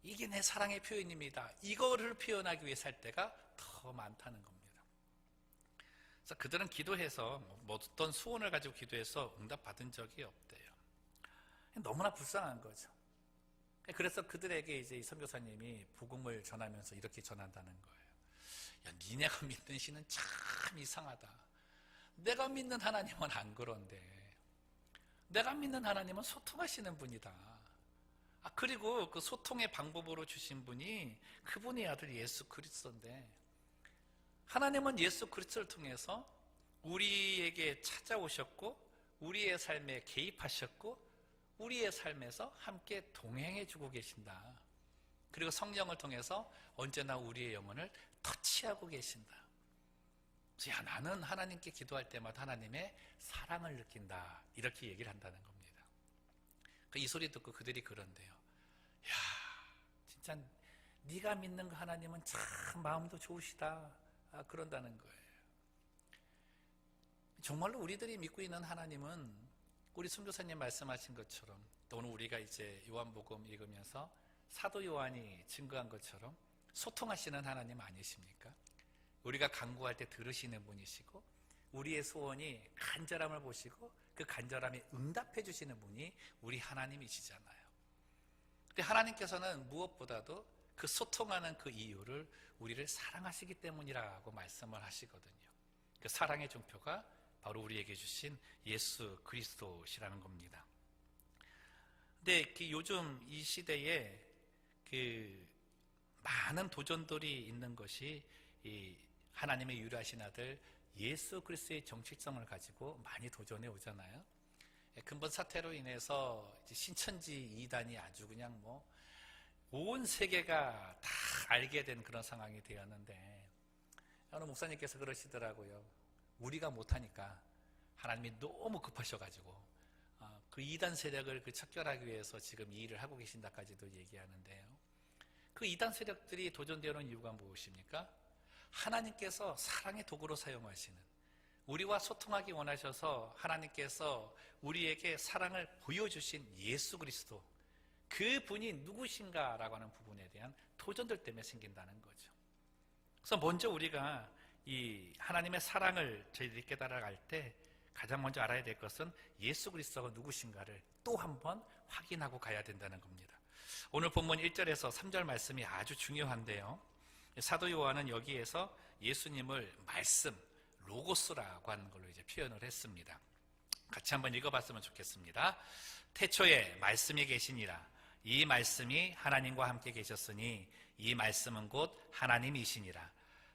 이게 내 사랑의 표현입니다. 이거를 표현하기 위해 살 때가 더 많다는 겁니다. 그래서 그들은 기도해서 어떤 소원을 가지고 기도해서 응답받은 적이 없대요. 너무나 불쌍한 거죠. 그래서 그들에게 이제 이 선교사님이 복음을 전하면서 이렇게 전한다는 거예요. 야, 니네가 믿는 신은 참 이상하다. 내가 믿는 하나님은 안 그런데 내가 믿는 하나님은 소통하시는 분이다. 그리고 그 소통의 방법으로 주신 분이 그분의 아들 예수 그리스도인데 하나님은 예수 그리스도를 통해서 우리에게 찾아오셨고 우리의 삶에 개입하셨고 우리의 삶에서 함께 동행해 주고 계신다. 그리고 성령을 통해서 언제나 우리의 영혼을 터치하고 계신다. 야, 나는 하나님께 기도할 때마다 하나님의 사랑을 느낀다. 이렇게 얘기를 한다는 겁니다. 이 소리 듣고 그들이 그런데요. 야, 진짜 네가 믿는 그 하나님은 참 마음도 좋으시다. 그런다는 거예요. 정말로 우리들이 믿고 있는 하나님은 우리 선교사님 말씀하신 것처럼 또 오늘 우리가 이제 요한복음 읽으면서 사도 요한이 증거한 것처럼 소통하시는 하나님 아니십니까? 우리가 간구할 때 들으시는 분이시고 우리의 소원이 간절함을 보시고 그 간절함에 응답해 주시는 분이 우리 하나님이시잖아요. 근데 하나님께서는 무엇보다도 그 소통하는 그 이유를 우리를 사랑하시기 때문이라고 말씀을 하시거든요. 그 사랑의 증표가 바로 우리에게 주신 예수 그리스도시라는 겁니다. 근데 요즘 이 시대에 많은 도전들이 있는 것이 이 하나님의 유일하신 아들 예수 그리스도의 정체성을 가지고 많이 도전해 오잖아요. 근본 사태로 인해서 신천지 이단이 아주 그냥 온 세계가 다 알게 된 그런 상황이 되었는데 어느 목사님께서 그러시더라고요. 우리가 못하니까 하나님이 너무 급하셔가지고 그 이단 세력을 척결하기 위해서 지금 이 일을 하고 계신다까지도 얘기하는데요. 그 이단 세력들이 도전되는 이유가 무엇입니까? 하나님께서 사랑의 도구로 사용하시는, 우리와 소통하기 원하셔서 하나님께서 우리에게 사랑을 보여주신 예수 그리스도, 그 분이 누구신가라고 하는 부분에 대한 도전들 때문에 생긴다는 거죠. 그래서 먼저 우리가 이 하나님의 사랑을 저희들이 깨달아갈 때 가장 먼저 알아야 될 것은 예수 그리스도가 누구신가를 또 한번 확인하고 가야 된다는 겁니다. 오늘 본문 1절에서 3절 말씀이 아주 중요한데요. 사도 요한은 여기에서 예수님을 말씀, 로고스라고 하는 걸로 이제 표현을 했습니다. 같이 한번 읽어봤으면 좋겠습니다. 태초에 말씀이 계시니라. 이 말씀이 하나님과 함께 계셨으니 이 말씀은 곧 하나님이시니라.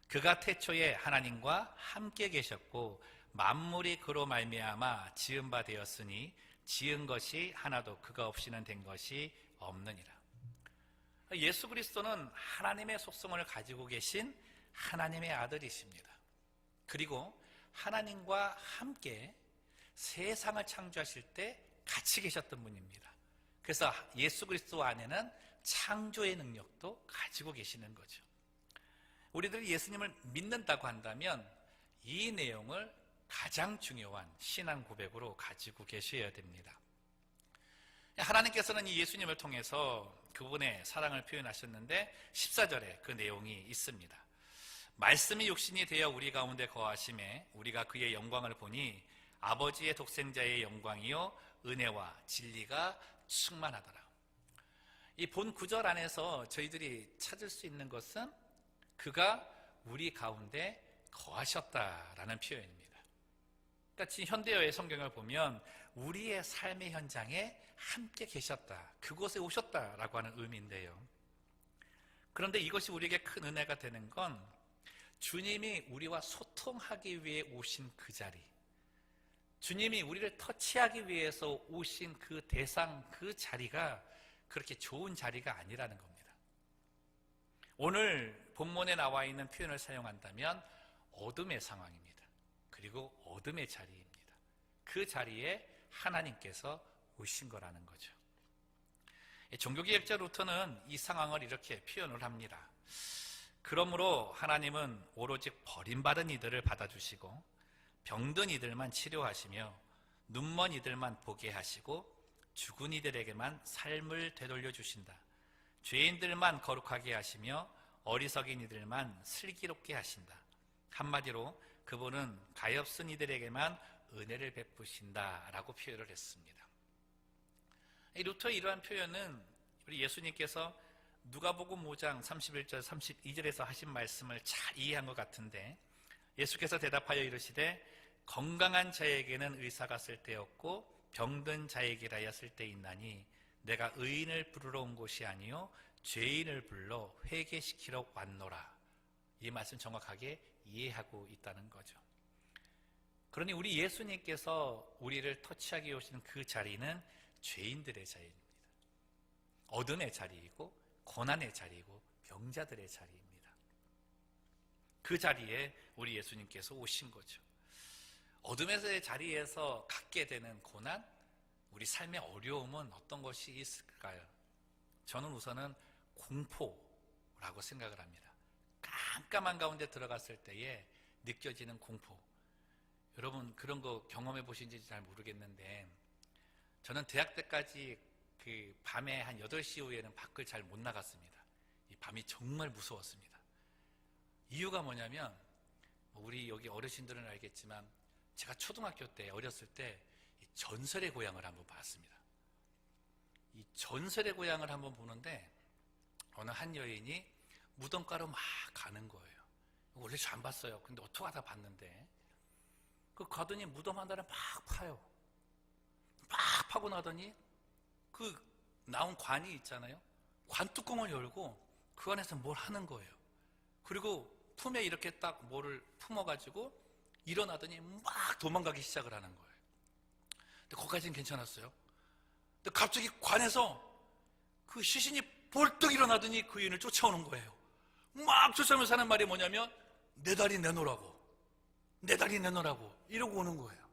그가 태초에 하나님과 함께 계셨고 만물이 그로 말미암아 지은 바 되었으니 지은 것이 하나도 그가 없이는 된 것이 없느니라. 예수 그리스도는 하나님의 속성을 가지고 계신 하나님의 아들이십니다. 그리고 하나님과 함께 세상을 창조하실 때 같이 계셨던 분입니다. 그래서 예수 그리스도 안에는 창조의 능력도 가지고 계시는 거죠. 우리들이 예수님을 믿는다고 한다면 이 내용을 가장 중요한 신앙 고백으로 가지고 계셔야 됩니다. 하나님께서는 이 예수님을 통해서 그분의 사랑을 표현하셨는데 14절에 그 내용이 있습니다. 말씀이 육신이 되어 우리 가운데 거하심에 우리가 그의 영광을 보니 아버지의 독생자의 영광이요 은혜와 진리가 충만하더라. 이 본 구절 안에서 저희들이 찾을 수 있는 것은 그가 우리 가운데 거하셨다라는 표현입니다. 그러니까 지금 현대어의 성경을 보면 우리의 삶의 현장에 함께 계셨다, 그곳에 오셨다라고 하는 의미인데요. 그런데 이것이 우리에게 큰 은혜가 되는 건 주님이 우리와 소통하기 위해 오신 그 자리, 주님이 우리를 터치하기 위해서 오신 그 대상, 그 자리가 그렇게 좋은 자리가 아니라는 겁니다. 오늘 본문에 나와 있는 표현을 사용한다면 어둠의 상황입니다. 그리고 어둠의 자리입니다. 그 자리에 하나님께서 오신 거라는 거죠. 종교개혁자 루터는 이 상황을 이렇게 표현을 합니다. 그러므로 하나님은 오로지 버림받은 이들을 받아주시고 병든 이들만 치료하시며 눈먼 이들만 보게 하시고 죽은 이들에게만 삶을 되돌려 주신다. 죄인들만 거룩하게 하시며 어리석인 이들만 슬기롭게 하신다. 한마디로 그분은 가엾은 이들에게만 은혜를 베푸신다라고 표현을 했습니다. 루터의 이러한 표현은 우리 예수님께서 누가복음 5장 31절 32절에서 하신 말씀을 잘 이해한 것 같은데, 예수께서 대답하여 이르시되 건강한 자에게는 의사가 쓸데없고 병든 자에게라야 쓸데있나니 내가 의인을 부르러 온 곳이 아니요 죄인을 불러 회개시키러 왔노라. 이 말씀 정확하게 이해하고 있다는 거죠. 그러니 우리 예수님께서 우리를 터치하기 오시는 그 자리는 죄인들의 자리입니다. 어둠의 자리이고 고난의 자리이고 병자들의 자리입니다. 그 자리에 우리 예수님께서 오신 거죠. 어둠의 자리에서 갖게 되는 고난, 우리 삶의 어려움은 어떤 것이 있을까요? 저는 우선은 공포라고 생각을 합니다. 깜깜한 가운데 들어갔을 때에 느껴지는 공포. 여러분 그런 거 경험해 보신지 잘 모르겠는데 저는 대학 때까지 그 밤에 한 8시 이후에는 밖을 잘 못 나갔습니다. 이 밤이 정말 무서웠습니다. 이유가 뭐냐면 우리 여기 어르신들은 알겠지만 제가 초등학교 때 어렸을 때 전설의 고향을 한번 봤습니다. 이 전설의 고향을 한번 보는데 어느 한 여인이 무덤가로 막 가는 거예요. 원래 잘 안 봤어요. 근데 어떻게 하다 봤는데 그 가더니 무덤 하나를 막 파요. 막 파고 나더니 그 나온 관이 있잖아요. 관 뚜껑을 열고 그 안에서 뭘 하는 거예요. 그리고 품에 이렇게 딱 뭐를 품어가지고 일어나더니 막 도망가기 시작을 하는 거예요. 근데 거기까지는 괜찮았어요. 근데 갑자기 관에서 그 시신이 벌떡 일어나더니 그 여인을 쫓아오는 거예요. 막 쫓아오면서 하는 말이 뭐냐면 내 다리 내놓으라고, 내 다리 내놓으라고 이러고 오는 거예요.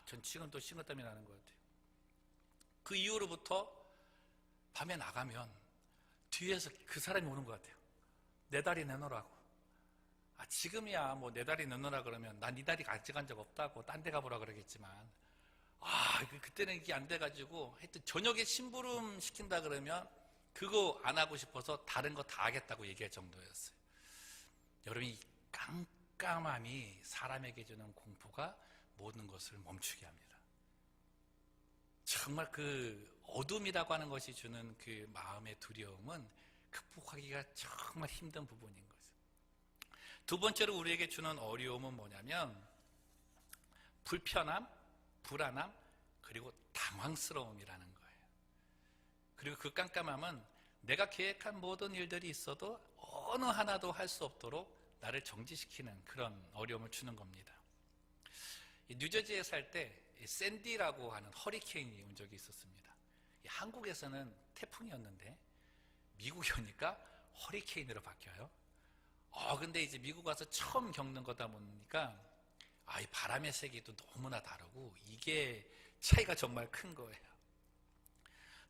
전 지금 또 식은땀이 나는 것 같아요. 그 이후로부터 밤에 나가면 뒤에서 그 사람이 오는 것 같아요. 내 다리 내놓으라고. 지금이야 뭐 내 다리 내놓으라 그러면 난 네 다리 가져간 적 없다고 딴 데 가보라 그러겠지만 그때는 이게 안 돼가지고 하여튼 저녁에 심부름 시킨다 그러면 그거 안 하고 싶어서 다른 거 다 하겠다고 얘기할 정도였어요. 여러분 이 깜깜함이 사람에게 주는 공포가 모든 것을 멈추게 합니다. 정말 그 어둠이라고 하는 것이 주는 그 마음의 두려움은 극복하기가 정말 힘든 부분인 거죠. 두 번째로 우리에게 주는 어려움은 뭐냐면 불편함, 불안함, 그리고 당황스러움이라는 거예요. 그리고 그 깜깜함은 내가 계획한 모든 일들이 있어도 어느 하나도 할 수 없도록 나를 정지시키는 그런 어려움을 주는 겁니다. 뉴저지에 살 때 샌디라고 하는 허리케인이 온 적이 있었습니다. 한국에서는 태풍이었는데 미국에 오니까 허리케인으로 바뀌어요. 근데 이제 미국 와서 처음 겪는 거다 보니까 이 바람의 세기도 너무나 다르고 이게 차이가 정말 큰 거예요.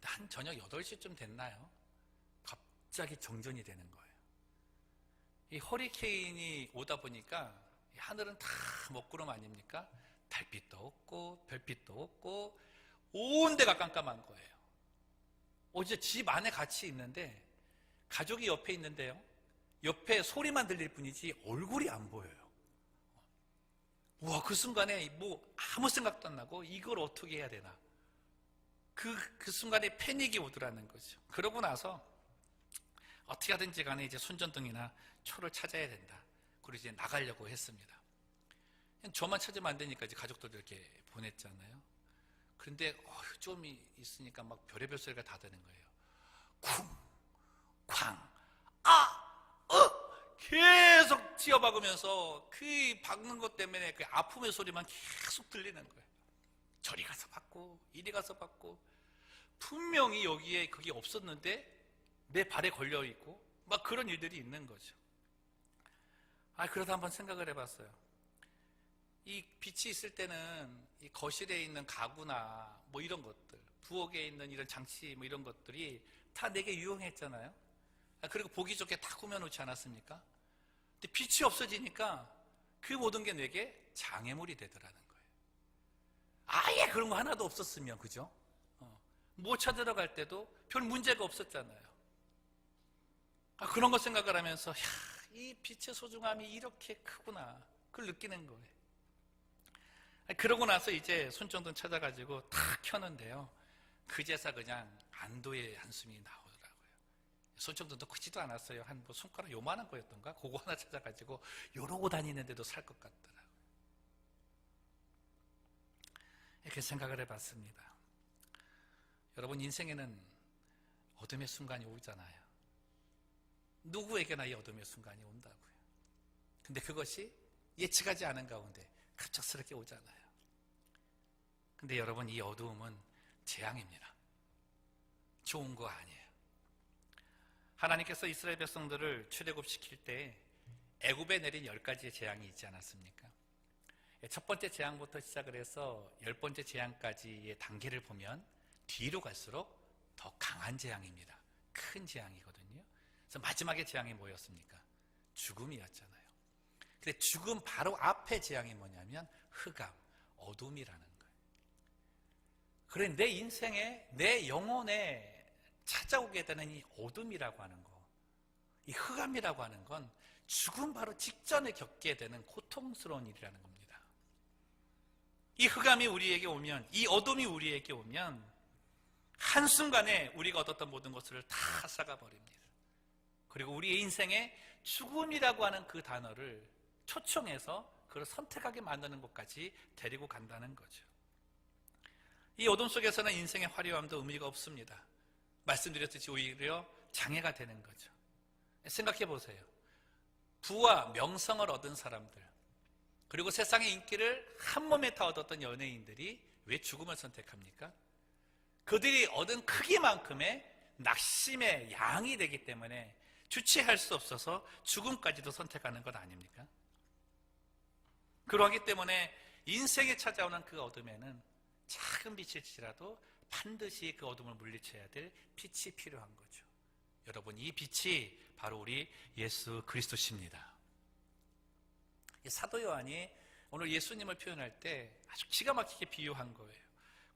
한 저녁 8시쯤 됐나요? 갑자기 정전이 되는 거예요. 이 허리케인이 오다 보니까 하늘은 다 먹구름 아닙니까? 달빛도 없고 별빛도 없고 온 데가 깜깜한 거예요. 이제 집 안에 같이 있는데 가족이 옆에 있는데요. 옆에 소리만 들릴 뿐이지 얼굴이 안 보여요. 그 순간에 뭐 아무 생각도 안 나고 이걸 어떻게 해야 되나. 그 순간에 패닉이 오더라는 거죠. 그러고 나서 어떻게 하든지 간에 이제 손전등이나 초를 찾아야 된다. 그리고 이제 나가려고 했습니다. 저만 찾으면 안 되니까 이제 가족들 이렇게 보냈잖아요. 그런데 좀 있으니까 막 별의별 소리가 다 되는 거예요. 쿵, 쾅, 계속 찌어박으면서 그 박는 것 때문에 그 아픔의 소리만 계속 들리는 거예요. 저리 가서 받고 이리 가서 받고 분명히 여기에 그게 없었는데 내 발에 걸려 있고 막 그런 일들이 있는 거죠. 그러다 한번 생각을 해봤어요. 이 빛이 있을 때는 이 거실에 있는 가구나 뭐 이런 것들, 부엌에 있는 이런 장치 뭐 이런 것들이 다 내게 유용했잖아요. 그리고 보기 좋게 다 꾸며놓지 않았습니까? 근데 빛이 없어지니까 그 모든 게 내게 장애물이 되더라는 거예요. 아예 그런 거 하나도 없었으면, 그죠? 뭐 찾으러 갈 때도 별 문제가 없었잖아요. 그런 거 생각을 하면서 이 빛의 소중함이 이렇게 크구나, 그걸 느끼는 거예요. 그러고 나서 이제 손전등 찾아가지고 탁 켜는데요, 그제서 그냥 안도의 한숨이 나오더라고요. 손전등도 크지도 않았어요. 한 뭐 손가락 요만한 거였던가? 그거 하나 찾아가지고 이러고 다니는데도 살 것 같더라고요. 이렇게 생각을 해봤습니다. 여러분 인생에는 어둠의 순간이 오잖아요. 누구에게나 이 어둠의 순간이 온다고요. 근데 그것이 예측하지 않은 가운데 갑작스럽게 오잖아요. 근데 여러분, 이 어두움은 재앙입니다. 좋은 거 아니에요. 하나님께서 이스라엘 백성들을 출애굽시킬 때 애굽에 내린 10가지의 재앙이 있지 않았습니까? 첫 번째 재앙부터 시작을 해서 10번째 재앙까지의 단계를 보면 뒤로 갈수록 더 강한 재앙입니다. 큰 재앙이거든요. 그래서 마지막에 재앙이 뭐였습니까? 죽음이었잖아요. 근데 죽음 바로 앞에 재앙이 뭐냐면 흑암, 어둠이라는 거예요. 그래, 내 인생에, 내 영혼에 찾아오게 되는 이 어둠이라고 하는 거, 이 흑암이라고 하는 건 죽음 바로 직전에 겪게 되는 고통스러운 일이라는 겁니다. 이 흑암이 우리에게 오면, 이 어둠이 우리에게 오면 한순간에 우리가 얻었던 모든 것을 다 앗아가버립니다. 그리고 우리의 인생에 죽음이라고 하는 그 단어를 초청해서 그걸 선택하게 만드는 것까지 데리고 간다는 거죠. 이 어둠 속에서는 인생의 화려함도 의미가 없습니다. 말씀드렸듯이 오히려 장애가 되는 거죠. 생각해 보세요. 부와 명성을 얻은 사람들, 그리고 세상의 인기를 한 몸에 다 얻었던 연예인들이 왜 죽음을 선택합니까? 그들이 얻은 크기만큼의 낙심의 양이 되기 때문에 주체할 수 없어서 죽음까지도 선택하는 것 아닙니까? 그러하기 때문에 인생에 찾아오는 그 어둠에는 작은 빛일지라도 반드시 그 어둠을 물리쳐야 될 빛이 필요한 거죠. 여러분, 이 빛이 바로 우리 예수 그리스도십니다. 사도 요한이 오늘 예수님을 표현할 때 아주 기가 막히게 비유한 거예요.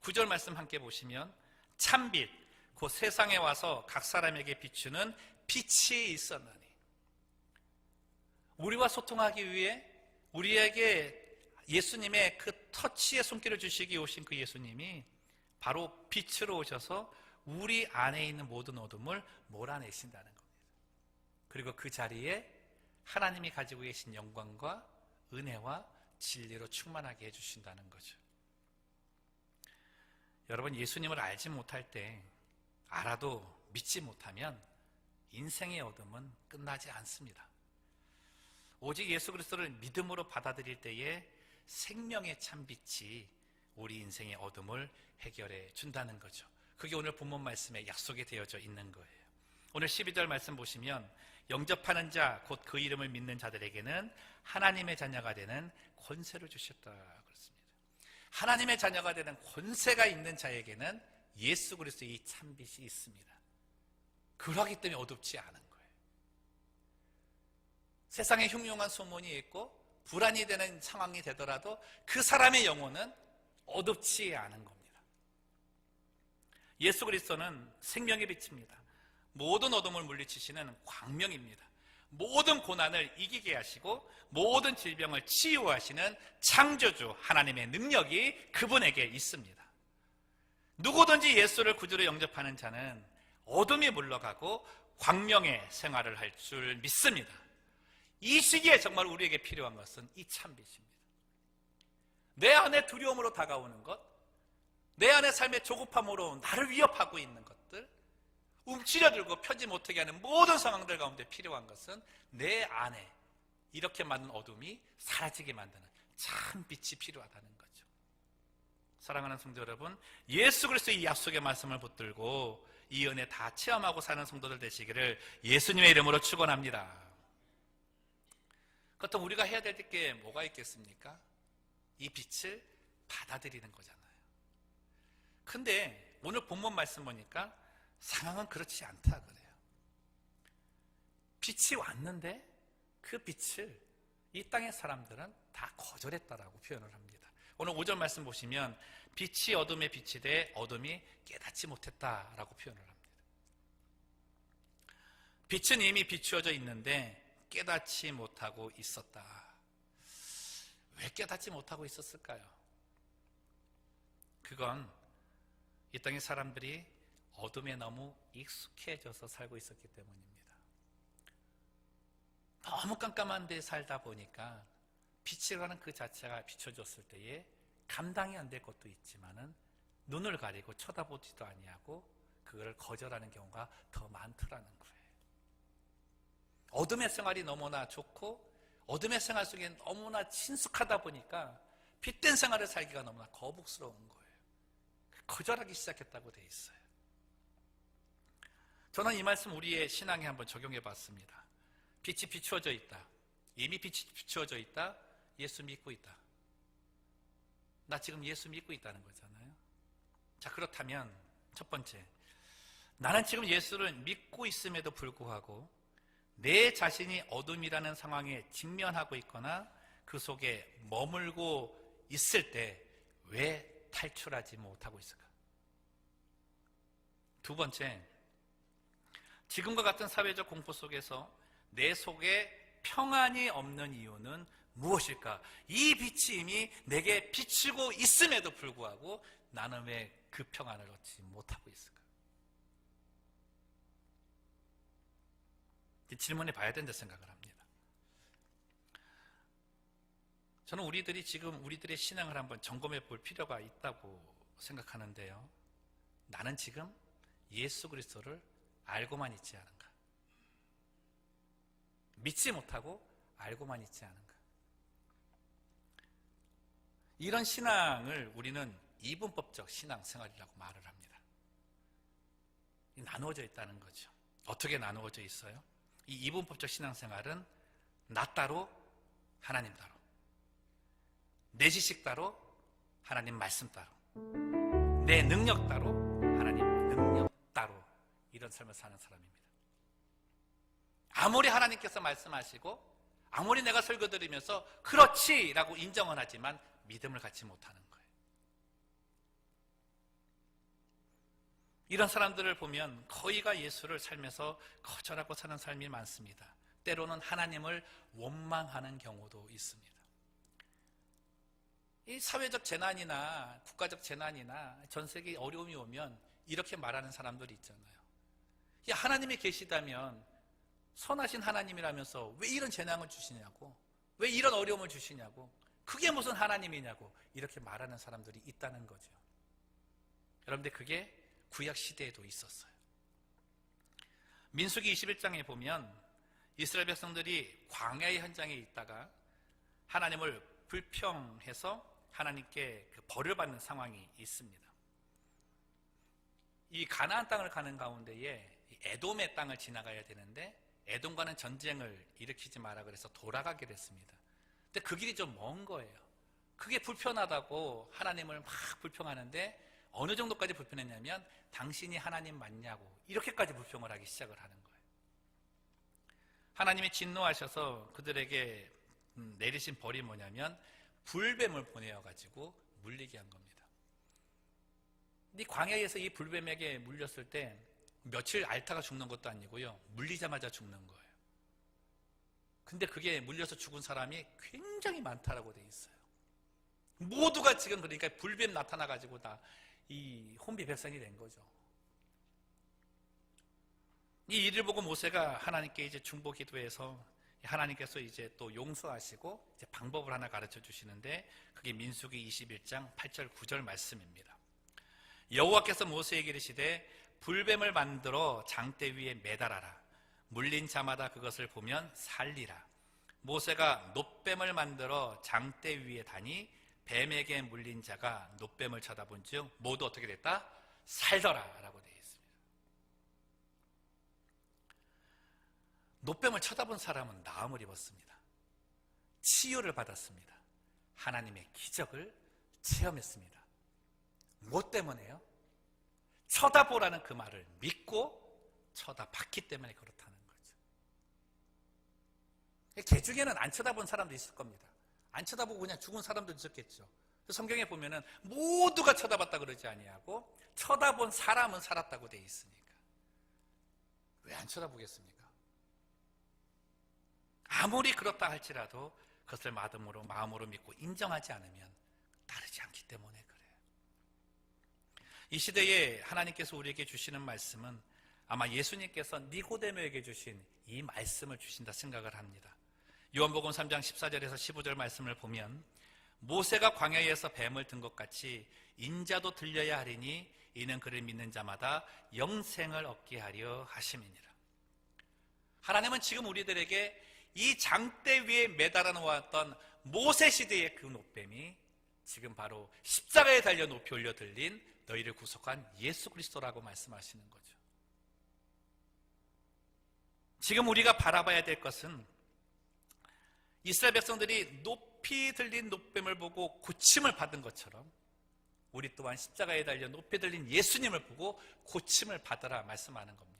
9절 말씀 함께 보시면 참빛, 곧 세상에 와서 각 사람에게 비추는 빛이 있었나니. 우리와 소통하기 위해 우리에게 예수님의 그 터치의 손길을 주시기 오신 그 예수님이 바로 빛으로 오셔서 우리 안에 있는 모든 어둠을 몰아내신다는 겁니다. 그리고 그 자리에 하나님이 가지고 계신 영광과 은혜와 진리로 충만하게 해주신다는 거죠. 여러분, 예수님을 알지 못할 때, 알아도 믿지 못하면 인생의 어둠은 끝나지 않습니다. 오직 예수 그리스도를 믿음으로 받아들일 때에 생명의 참빛이 우리 인생의 어둠을 해결해 준다는 거죠. 그게 오늘 본문 말씀에 약속이 되어져 있는 거예요. 오늘 12절 말씀 보시면 영접하는 자, 곧 그 이름을 믿는 자들에게는 하나님의 자녀가 되는 권세를 주셨다 그렇습니다. 하나님의 자녀가 되는 권세가 있는 자에게는 예수 그리스도의 이 참빛이 있습니다. 그러기 때문에 어둡지 않은 거예요. 세상에 흉흉한 소문이 있고 불안이 되는 상황이 되더라도 그 사람의 영혼은 어둡지 않은 겁니다. 예수 그리스도는 생명의 빛입니다. 모든 어둠을 물리치시는 광명입니다. 모든 고난을 이기게 하시고 모든 질병을 치유하시는 창조주 하나님의 능력이 그분에게 있습니다. 누구든지 예수를 구주로 영접하는 자는 어둠이 물러가고 광명의 생활을 할 줄 믿습니다. 이 시기에 정말 우리에게 필요한 것은 이 참빛입니다. 내 안에 두려움으로 다가오는 것, 내 안에 삶의 조급함으로 나를 위협하고 있는 것들, 움츠려들고 펴지 못하게 하는 모든 상황들 가운데 필요한 것은 내 안에 이렇게 많은 어둠이 사라지게 만드는 참빛이 필요하다는 거죠. 사랑하는 성도 여러분, 예수 그리스도의 이 약속의 말씀을 붙들고 이 은혜 다 체험하고 사는 성도들 되시기를 예수님의 이름으로 축원합니다. 그렇다면 우리가 해야 될 게 뭐가 있겠습니까? 이 빛을 받아들이는 거잖아요. 근데 오늘 본문 말씀 보니까 상황은 그렇지 않다 그래요. 빛이 왔는데 그 빛을 이 땅의 사람들은 다 거절했다라고 표현을 합니다. 오늘 5절 말씀 보시면 빛이 어둠에 빛이 돼 어둠이 깨닫지 못했다라고 표현을 합니다. 빛은 이미 비추어져 있는데 깨닫지 못하고 있었다. 왜 깨닫지 못하고 있었을까요? 그건 이 땅의 사람들이 어둠에 너무 익숙해져서 살고 있었기 때문입니다. 너무 깜깜한 데 살다 보니까 빛이라는 그 자체가 비춰졌을 때에 감당이 안 될 것도 있지만은 눈을 가리고 쳐다보지도 아니하고 그걸 거절하는 경우가 더 많더라는 거예요. 어둠의 생활이 너무나 좋고 어둠의 생활 속에 너무나 친숙하다 보니까 빛된 생활을 살기가 너무나 거북스러운 거예요. 거절하기 시작했다고 돼 있어요. 저는 이 말씀 우리의 신앙에 한번 적용해 봤습니다. 빛이 비추어져 있다. 이미 빛이 비추어져 있다. 예수 믿고 있다. 나 지금 예수 믿고 있다는 거잖아요. 자, 그렇다면 첫 번째, 나는 지금 예수를 믿고 있음에도 불구하고 내 자신이 어둠이라는 상황에 직면하고 있거나 그 속에 머물고 있을 때 왜 탈출하지 못하고 있을까? 두 번째, 지금과 같은 사회적 공포 속에서 내 속에 평안이 없는 이유는 무엇일까? 이 빛이 이미 내게 비추고 있음에도 불구하고 나는 왜 그 평안을 얻지 못하고 있을까? 질문해 봐야 된다 생각을 합니다. 저는 우리들이 지금 우리들의 신앙을 한번 점검해 볼 필요가 있다고 생각하는데요. 나는 지금 예수 그리스도를 알고만 있지 않은가? 믿지 못하고 알고만 있지 않은가? 이런 신앙을 우리는 이분법적 신앙생활이라고 말을 합니다. 나누어져 있다는 거죠. 어떻게 나누어져 있어요? 이 이분법적 신앙생활은 나 따로 하나님 따로, 내 지식 따로 하나님 말씀 따로, 내 능력 따로 하나님 능력 따로, 이런 삶을 사는 사람입니다. 아무리 하나님께서 말씀하시고 아무리 내가 설교 드리면서 그렇지라고 인정은 하지만 믿음을 갖지 못하는 거예요. 이런 사람들을 보면 거의가 예수를 삶에서 거절하고 사는 삶이 많습니다. 때로는 하나님을 원망하는 경우도 있습니다. 이 사회적 재난이나 국가적 재난이나 전 세계 어려움이 오면 이렇게 말하는 사람들이 있잖아요. 야, 하나님이 계시다면 선하신 하나님이라면서 왜 이런 재난을 주시냐고, 왜 이런 어려움을 주시냐고, 그게 무슨 하나님이냐고 이렇게 말하는 사람들이 있다는 거죠. 여러분들, 그게 구약 시대에도 있었어요. 민수기 21장에 보면 이스라엘 백성들이 광야의 현장에 있다가 하나님을 불평해서 하나님께 그 벌을 받는 상황이 있습니다. 이 가나안 땅을 가는 가운데에 에돔의 땅을 지나가야 되는데 에돔과는 전쟁을 일으키지 마라 그래서 돌아가기로 했습니다. 근데 그 길이 좀 먼 거예요. 그게 불편하다고 하나님을 막 불평하는데 어느 정도까지 불평했냐면 당신이 하나님 맞냐고 이렇게까지 불평을 하기 시작을 하는 거예요. 하나님이 진노하셔서 그들에게 내리신 벌이 뭐냐면 불뱀을 보내어가지고 물리게 한 겁니다. 이 광야에서 이 불뱀에게 물렸을 때 며칠 앓다가 죽는 것도 아니고요, 물리자마자 죽는 거예요. 근데 그게 물려서 죽은 사람이 굉장히 많다라고 돼 있어요. 모두가 지금 그러니까 불뱀 나타나가지고 다 이 혼비백산이 된 거죠. 이 일을 보고 모세가 하나님께 이제 중보 기도해서 하나님께서 이제 또 용서하시고 이제 방법을 하나 가르쳐 주시는데 그게 민수기 21장 8절 9절 말씀입니다. 여호와께서 모세에게 이르시되 불뱀을 만들어 장대 위에 매달아라. 물린 자마다 그것을 보면 살리라. 모세가 놋뱀을 만들어 장대 위에 다니 뱀에게 물린 자가 놋뱀을 쳐다본 즉 모두 어떻게 됐다? 살더라 라고 되어 있습니다. 놋뱀을 쳐다본 사람은 나음을 입었습니다. 치유를 받았습니다. 하나님의 기적을 체험했습니다. 무엇 때문에요? 쳐다보라는 그 말을 믿고 쳐다봤기 때문에 그렇다는 거죠. 개 중에는 안 쳐다본 사람도 있을 겁니다. 안 쳐다보고 그냥 죽은 사람도 있었겠죠. 성경에 보면은 모두가 쳐다봤다 그러지 아니하고 쳐다본 사람은 살았다고 돼 있으니까 왜 안 쳐다보겠습니까? 아무리 그렇다 할지라도 그것을 마음으로 믿고 인정하지 않으면 따르지 않기 때문에 그래요. 이 시대에 하나님께서 우리에게 주시는 말씀은 아마 예수님께서 니고데모에게 주신 이 말씀을 주신다 생각을 합니다. 요한복음 3장 14절에서 15절 말씀을 보면 모세가 광야에서 뱀을 든 것 같이 인자도 들려야 하리니 이는 그를 믿는 자마다 영생을 얻게 하려 하심이니라. 하나님은 지금 우리들에게 이 장대 위에 매달아 놓았던 모세 시대의 그 노뱀이 지금 바로 십자가에 달려 높이 올려 들린 너희를 구속한 예수 그리스도라고 말씀하시는 거죠. 지금 우리가 바라봐야 될 것은 이스라엘 백성들이 높이 들린 노뱀을 보고 고침을 받은 것처럼 우리 또한 십자가에 달려 높이 들린 예수님을 보고 고침을 받으라 말씀하는 겁니다.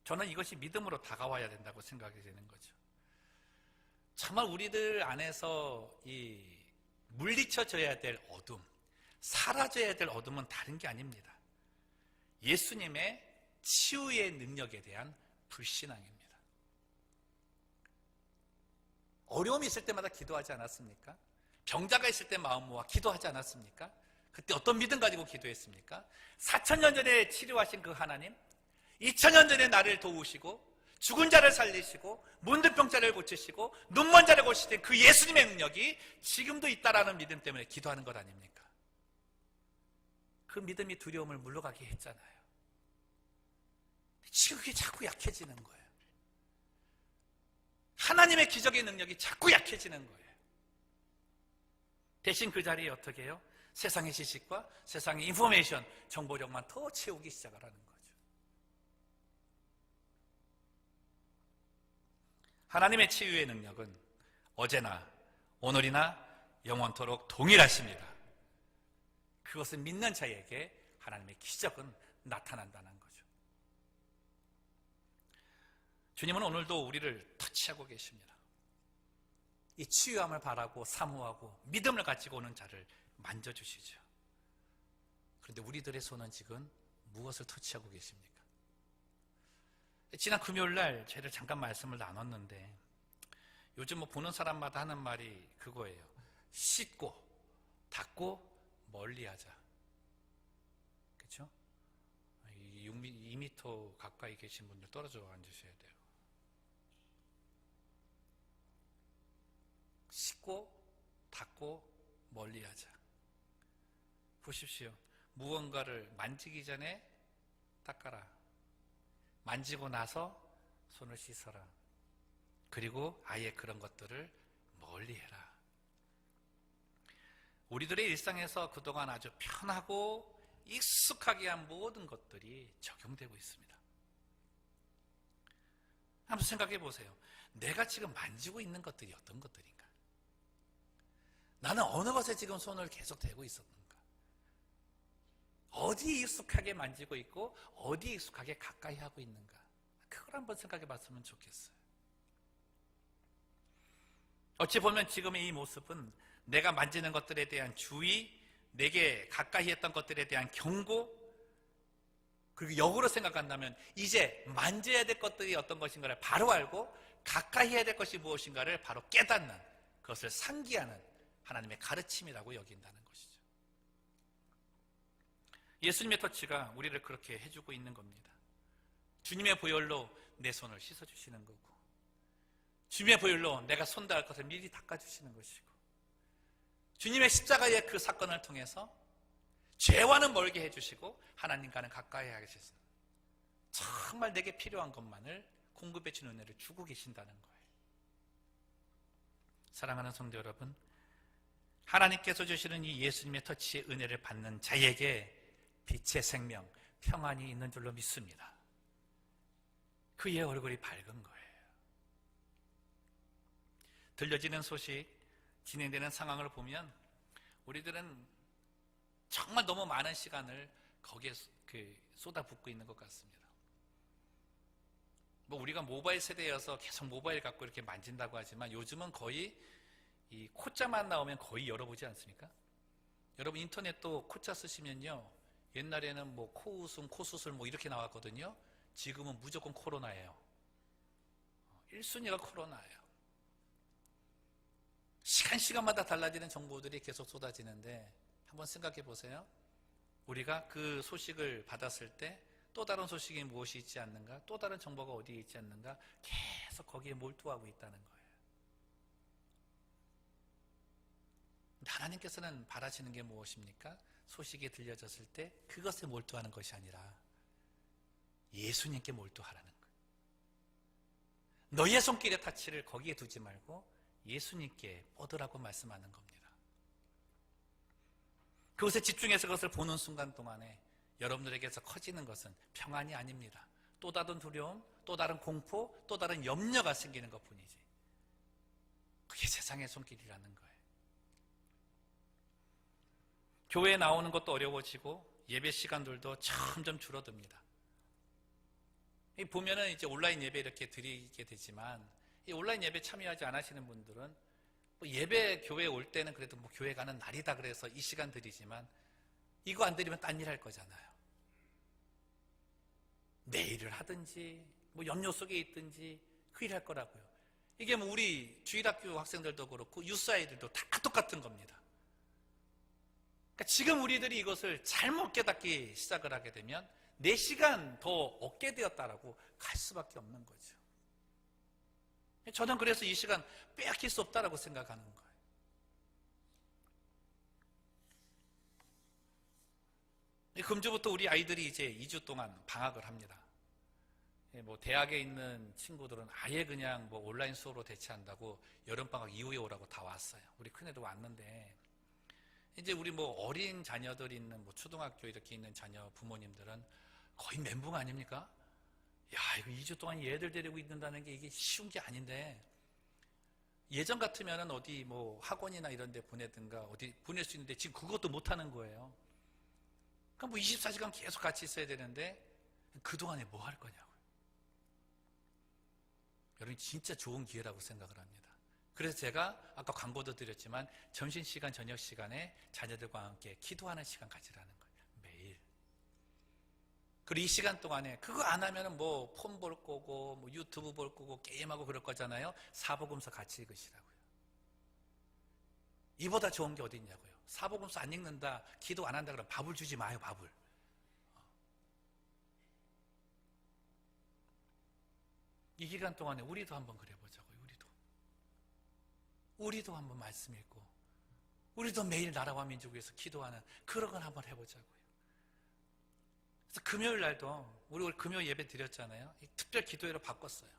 저는 이것이 믿음으로 다가와야 된다고 생각이 되는 거죠. 정말 우리들 안에서 이 물리쳐져야 될 어둠, 사라져야 될 어둠은 다른 게 아닙니다. 예수님의 치유의 능력에 대한 불신앙입니다. 어려움이 있을 때마다 기도하지 않았습니까? 병자가 있을 때 마음 모아 기도하지 않았습니까? 그때 어떤 믿음 가지고 기도했습니까? 4,000년 전에 치료하신 그 하나님, 2,000년 전에 나를 도우시고 죽은 자를 살리시고 문둥병자를 고치시고 눈먼 자를 고치신 그 예수님의 능력이 지금도 있다라는 믿음 때문에 기도하는 것 아닙니까? 그 믿음이 두려움을 물러가게 했잖아요. 지금 그게 자꾸 약해지는 거예요. 하나님의 기적의 능력이 자꾸 약해지는 거예요. 대신 그 자리에 어떻게 해요? 세상의 지식과 세상의 인포메이션, 정보력만 더 채우기 시작하라는 거죠. 하나님의 치유의 능력은 어제나 오늘이나 영원토록 동일하십니다. 그것을 믿는 자에게 하나님의 기적은 나타난다는 거죠. 주님은 오늘도 우리를 터치하고 계십니다. 이 치유함을 바라고 사모하고 믿음을 가지고 오는 자를 만져주시죠. 그런데 우리들의 손은 지금 무엇을 터치하고 계십니까? 지난 금요일날 저희를 잠깐 말씀을 나눴는데 요즘 뭐 보는 사람마다 하는 말이 그거예요. 씻고 닦고 멀리하자. 그렇죠? 2m 가까이 계신 분들 떨어져 앉으셔야 돼요. 씻고 닦고 멀리하자. 보십시오. 무언가를 만지기 전에 닦아라. 만지고 나서 손을 씻어라. 그리고 아예 그런 것들을 멀리해라. 우리들의 일상에서 그동안 아주 편하고 익숙하게 한 모든 것들이 적용되고 있습니다. 한번 생각해 보세요. 내가 지금 만지고 있는 것들이 어떤 것들인가? 나는 어느 것에 지금 손을 계속 대고 있었는가? 어디 익숙하게 만지고 있고 어디 익숙하게 가까이 하고 있는가? 그걸 한번 생각해 봤으면 좋겠어요. 어찌 보면 지금의 이 모습은 내가 만지는 것들에 대한 주의, 내게 가까이 했던 것들에 대한 경고, 그리고 역으로 생각한다면 이제 만져야 될 것들이 어떤 것인가를 바로 알고 가까이 해야 될 것이 무엇인가를 바로 깨닫는, 그것을 상기하는 하나님의 가르침이라고 여긴다는 것이죠. 예수님의 터치가 우리를 그렇게 해주고 있는 겁니다. 주님의 보혈로 내 손을 씻어주시는 거고, 주님의 보혈로 내가 손 닿을 것을 미리 닦아주시는 것이고, 주님의 십자가의 그 사건을 통해서 죄와는 멀게 해주시고 하나님과는 가까이 하게 하셔서 정말 내게 필요한 것만을 공급해 주는 은혜를 주고 계신다는 거예요. 사랑하는 성도 여러분, 하나님께서 주시는 이 예수님의 터치의 은혜를 받는 자에게 빛의 생명, 평안이 있는 줄로 믿습니다. 그의 얼굴이 밝은 거예요. 들려지는 소식, 진행되는 상황을 보면 우리들은 정말 너무 많은 시간을 거기에 쏟아붓고 있는 것 같습니다. 뭐 우리가 모바일 세대여서 계속 모바일 갖고 이렇게 만진다고 하지만 요즘은 거의 이 코자만 나오면 거의 열어보지 않습니까? 여러분 인터넷도 코자 쓰시면요, 옛날에는 뭐 코웃음, 코수술 뭐 이렇게 나왔거든요. 지금은 무조건 코로나예요. 1순위가 코로나예요. 시간마다 달라지는 정보들이 계속 쏟아지는데 한번 생각해 보세요. 우리가 그 소식을 받았을 때 또 다른 소식이 무엇이 있지 않는가? 또 다른 정보가 어디에 있지 않는가? 계속 거기에 몰두하고 있다는 거예요. 하나님께서는 바라시는 게 무엇입니까? 소식이 들려졌을 때 그것에 몰두하는 것이 아니라 예수님께 몰두하라는 거예요. 너희의 손길의 타치를 거기에 두지 말고 예수님께 뻗으라고 말씀하는 겁니다. 그것에 집중해서 그것을 보는 순간 동안에 여러분들에게서 커지는 것은 평안이 아닙니다. 또 다른 두려움, 또 다른 공포, 또 다른 염려가 생기는 것뿐이지. 그게 세상의 손길이라는 거예요. 교회에 나오는 것도 어려워지고 예배 시간들도 점점 줄어듭니다. 보면은 이제 온라인 예배 이렇게 드리게 되지만 이 온라인 예배 참여하지 않으시는 분들은 뭐 예배 교회에 올 때는 그래도 뭐 교회 가는 날이다 그래서 이 시간 드리지만 이거 안 드리면 딴 일 할 거잖아요. 내일을 하든지 뭐 염려 속에 있든지 그 일 할 거라고요. 이게 뭐 우리 주일학교 학생들도 그렇고 유스 아이들도 다 똑같은 겁니다. 그러니까 지금 우리들이 이것을 잘못 깨닫기 시작을 하게 되면 4시간 더 얻게 되었다라고 갈 수밖에 없는 거죠. 저는 그래서 이 시간 빼앗길 수 없다라고 생각하는 거예요. 금주부터 우리 아이들이 이제 2주 동안 방학을 합니다. 뭐 대학에 있는 친구들은 아예 그냥 뭐 온라인 수업으로 대체한다고 여름방학 이후에 오라고 다 왔어요. 우리 큰애도 왔는데 이제 우리 뭐 어린 자녀들 있는 뭐 초등학교 이렇게 있는 자녀 부모님들은 거의 멘붕 아닙니까? 야, 이거 2주 동안 얘들 데리고 있는다는 게 이게 쉬운 게 아닌데 예전 같으면은 어디 뭐 학원이나 이런 데 보내든가 어디 보낼 수 있는데 지금 그것도 못 하는 거예요. 그럼 뭐 24시간 계속 같이 있어야 되는데 그동안에 뭐 할 거냐고요. 여러분 진짜 좋은 기회라고 생각을 합니다. 그래서 제가 아까 광고도 드렸지만 점심시간, 저녁시간에 자녀들과 함께 기도하는 시간 가지라는 거예요. 매일. 그리고 이 시간 동안에 그거 안 하면은 뭐 폰 볼 거고 뭐 유튜브 볼 거고 게임하고 그럴 거잖아요. 사복음서 같이 읽으시라고요. 이보다 좋은 게 어디 있냐고요. 사복음서 안 읽는다, 기도 안 한다 그러면 밥을 주지 마요, 밥을. 이 기간 동안에 우리도 한번 그래보자고요. 우리도 한번 말씀 읽고 우리도 매일 나라와 민족을 위해서 기도하는 그런 걸 한번 해보자고요. 그래서 금요일 날도 우리 금요일 예배 드렸잖아요. 특별 기도회로 바꿨어요.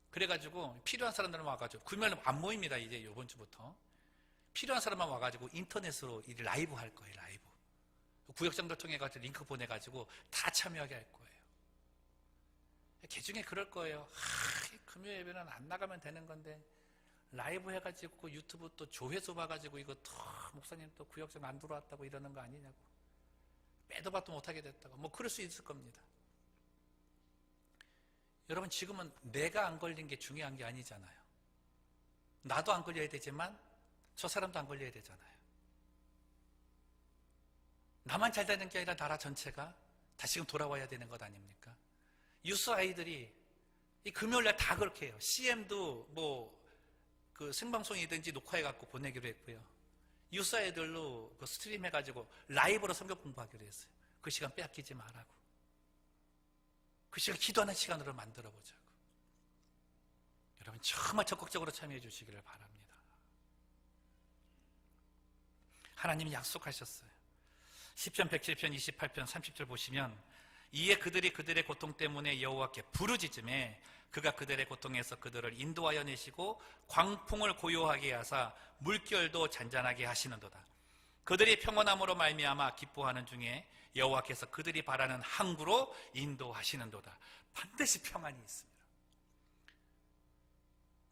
그래가지고 필요한 사람들만 와가지고 금요일은 안 모입니다. 이제 이번 주부터 필요한 사람만 와가지고 인터넷으로 라이브 할 거예요. 라이브 구역장들 통해가지고 링크 보내가지고 다 참여하게 할 거예요. 개중에 그럴 거예요. 금요일 예배는 안 나가면 되는 건데 라이브 해가지고 유튜브 또 조회수 봐가지고 이거 목사님 또 구역장 안 들어왔다고 이러는 거 아니냐고, 빼도 박도 못하게 됐다고 뭐 그럴 수 있을 겁니다. 여러분 지금은 내가 안 걸린 게 중요한 게 아니잖아요. 나도 안 걸려야 되지만 저 사람도 안 걸려야 되잖아요. 나만 잘 되는 게 아니라 나라 전체가 다시금 돌아와야 되는 것 아닙니까? 유스 아이들이 이 금요일날 다 그렇게 해요. CM도 뭐 그 생방송이든지 녹화해갖고 보내기로 했고요. 유스 아이들로 그 스트림 해가지고 라이브로 성경 공부하기로 했어요. 그 시간 빼앗기지 말라고. 그 시간 기도하는 시간으로 만들어보자고. 여러분 정말 적극적으로 참여해 주시기를 바랍니다. 하나님이 약속하셨어요. 시편 107편 28편 30절 보시면 이에 그들이 그들의 고통 때문에 여호와께 부르짖음에 그가 그들의 고통에서 그들을 인도하여 내시고 광풍을 고요하게 하사 물결도 잔잔하게 하시는도다. 그들이 평온함으로 말미암아 기뻐하는 중에 여호와께서 그들이 바라는 항구로 인도하시는도다. 반드시 평안이 있습니다.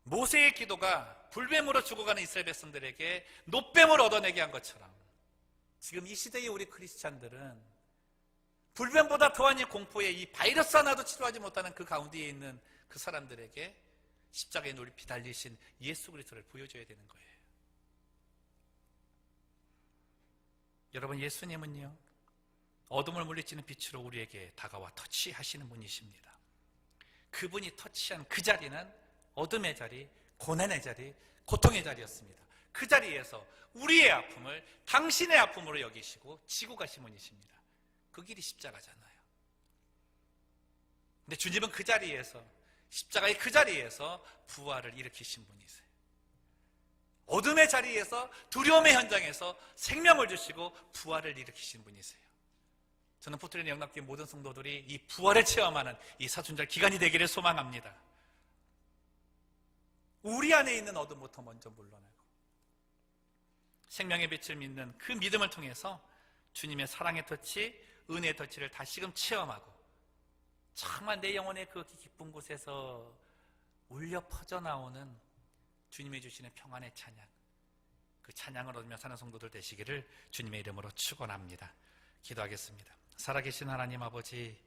모세의 기도가 불뱀으로 죽어가는 이스라엘 백성들에게 노뱀을 얻어내게 한 것처럼 지금 이 시대의 우리 크리스찬들은 불뱀보다 더한 이 공포에 이 바이러스 하나도 치료하지 못하는 그 가운데에 있는 그 사람들에게 십자가에 눌려 비달리신 예수 그리스도를 보여줘야 되는 거예요. 여러분 예수님은요 어둠을 물리치는 빛으로 우리에게 다가와 터치하시는 분이십니다. 그분이 터치한 그 자리는 어둠의 자리, 고난의 자리, 고통의 자리였습니다. 그 자리에서 우리의 아픔을 당신의 아픔으로 여기시고 지고 가신 분이십니다. 그 길이 십자가잖아요. 근데 주님은 그 자리에서 십자가의 그 자리에서 부활을 일으키신 분이세요. 어둠의 자리에서 두려움의 현장에서 생명을 주시고 부활을 일으키신 분이세요. 저는 포트레인 영락교회 모든 성도들이 이 부활을 체험하는 이 사순절 기간이 되기를 소망합니다. 우리 안에 있는 어둠부터 먼저 물러나고 생명의 빛을 믿는 그 믿음을 통해서 주님의 사랑의 터치, 은혜의 터치를 다시금 체험하고 정말 내 영혼의 그 깊은 곳에서 울려 퍼져나오는 주님이 주시는 평안의 찬양, 그 찬양을 얻으며 사는 성도들 되시기를 주님의 이름으로 축원합니다. 기도하겠습니다. 살아계신 하나님 아버지,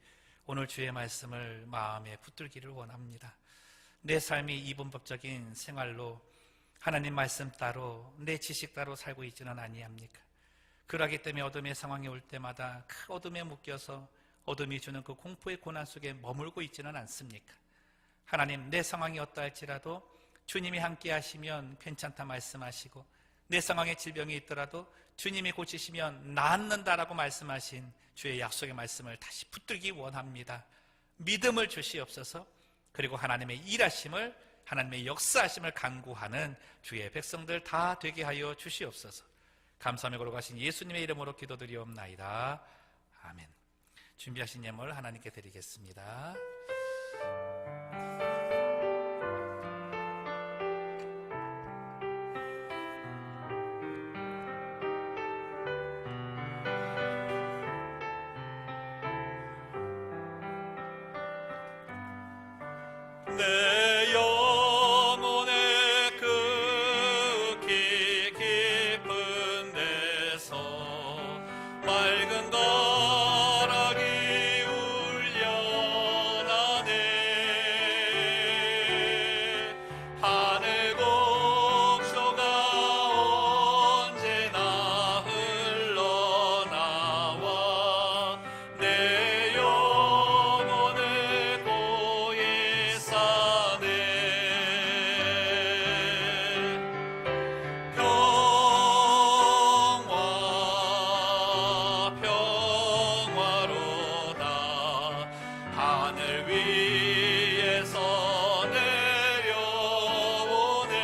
오늘 주의 말씀을 마음에 붙들기를 원합니다. 내 삶이 이분법적인 생활로 하나님 말씀 따로 내 지식 따로 살고 있지는 아니합니까? 그러기 때문에 어둠의 상황이 올 때마다 그 어둠에 묶여서 어둠이 주는 그 공포의 고난 속에 머물고 있지는 않습니까? 하나님, 내 상황이 어떠할지라도 주님이 함께 하시면 괜찮다 말씀하시고, 내 상황에 질병이 있더라도 주님이 고치시면 낫는다라고 말씀하신 주의 약속의 말씀을 다시 붙들기 원합니다. 믿음을 주시옵소서. 그리고 하나님의 일하심을, 하나님의 역사하심을 간구하는 주의 백성들 다 되게 하여 주시옵소서. 감사하며 걸어가신 예수님의 이름으로 기도드리옵나이다. 아멘. 준비하신 예물 하나님께 드리겠습니다. 내 영혼의 극히 깊은 데서 맑은 가락이 울려나네. 하늘 곡소가 언제나 흘러나와 내 영혼을 고이 사네. 평화로다. 하늘 위에서 내려오네.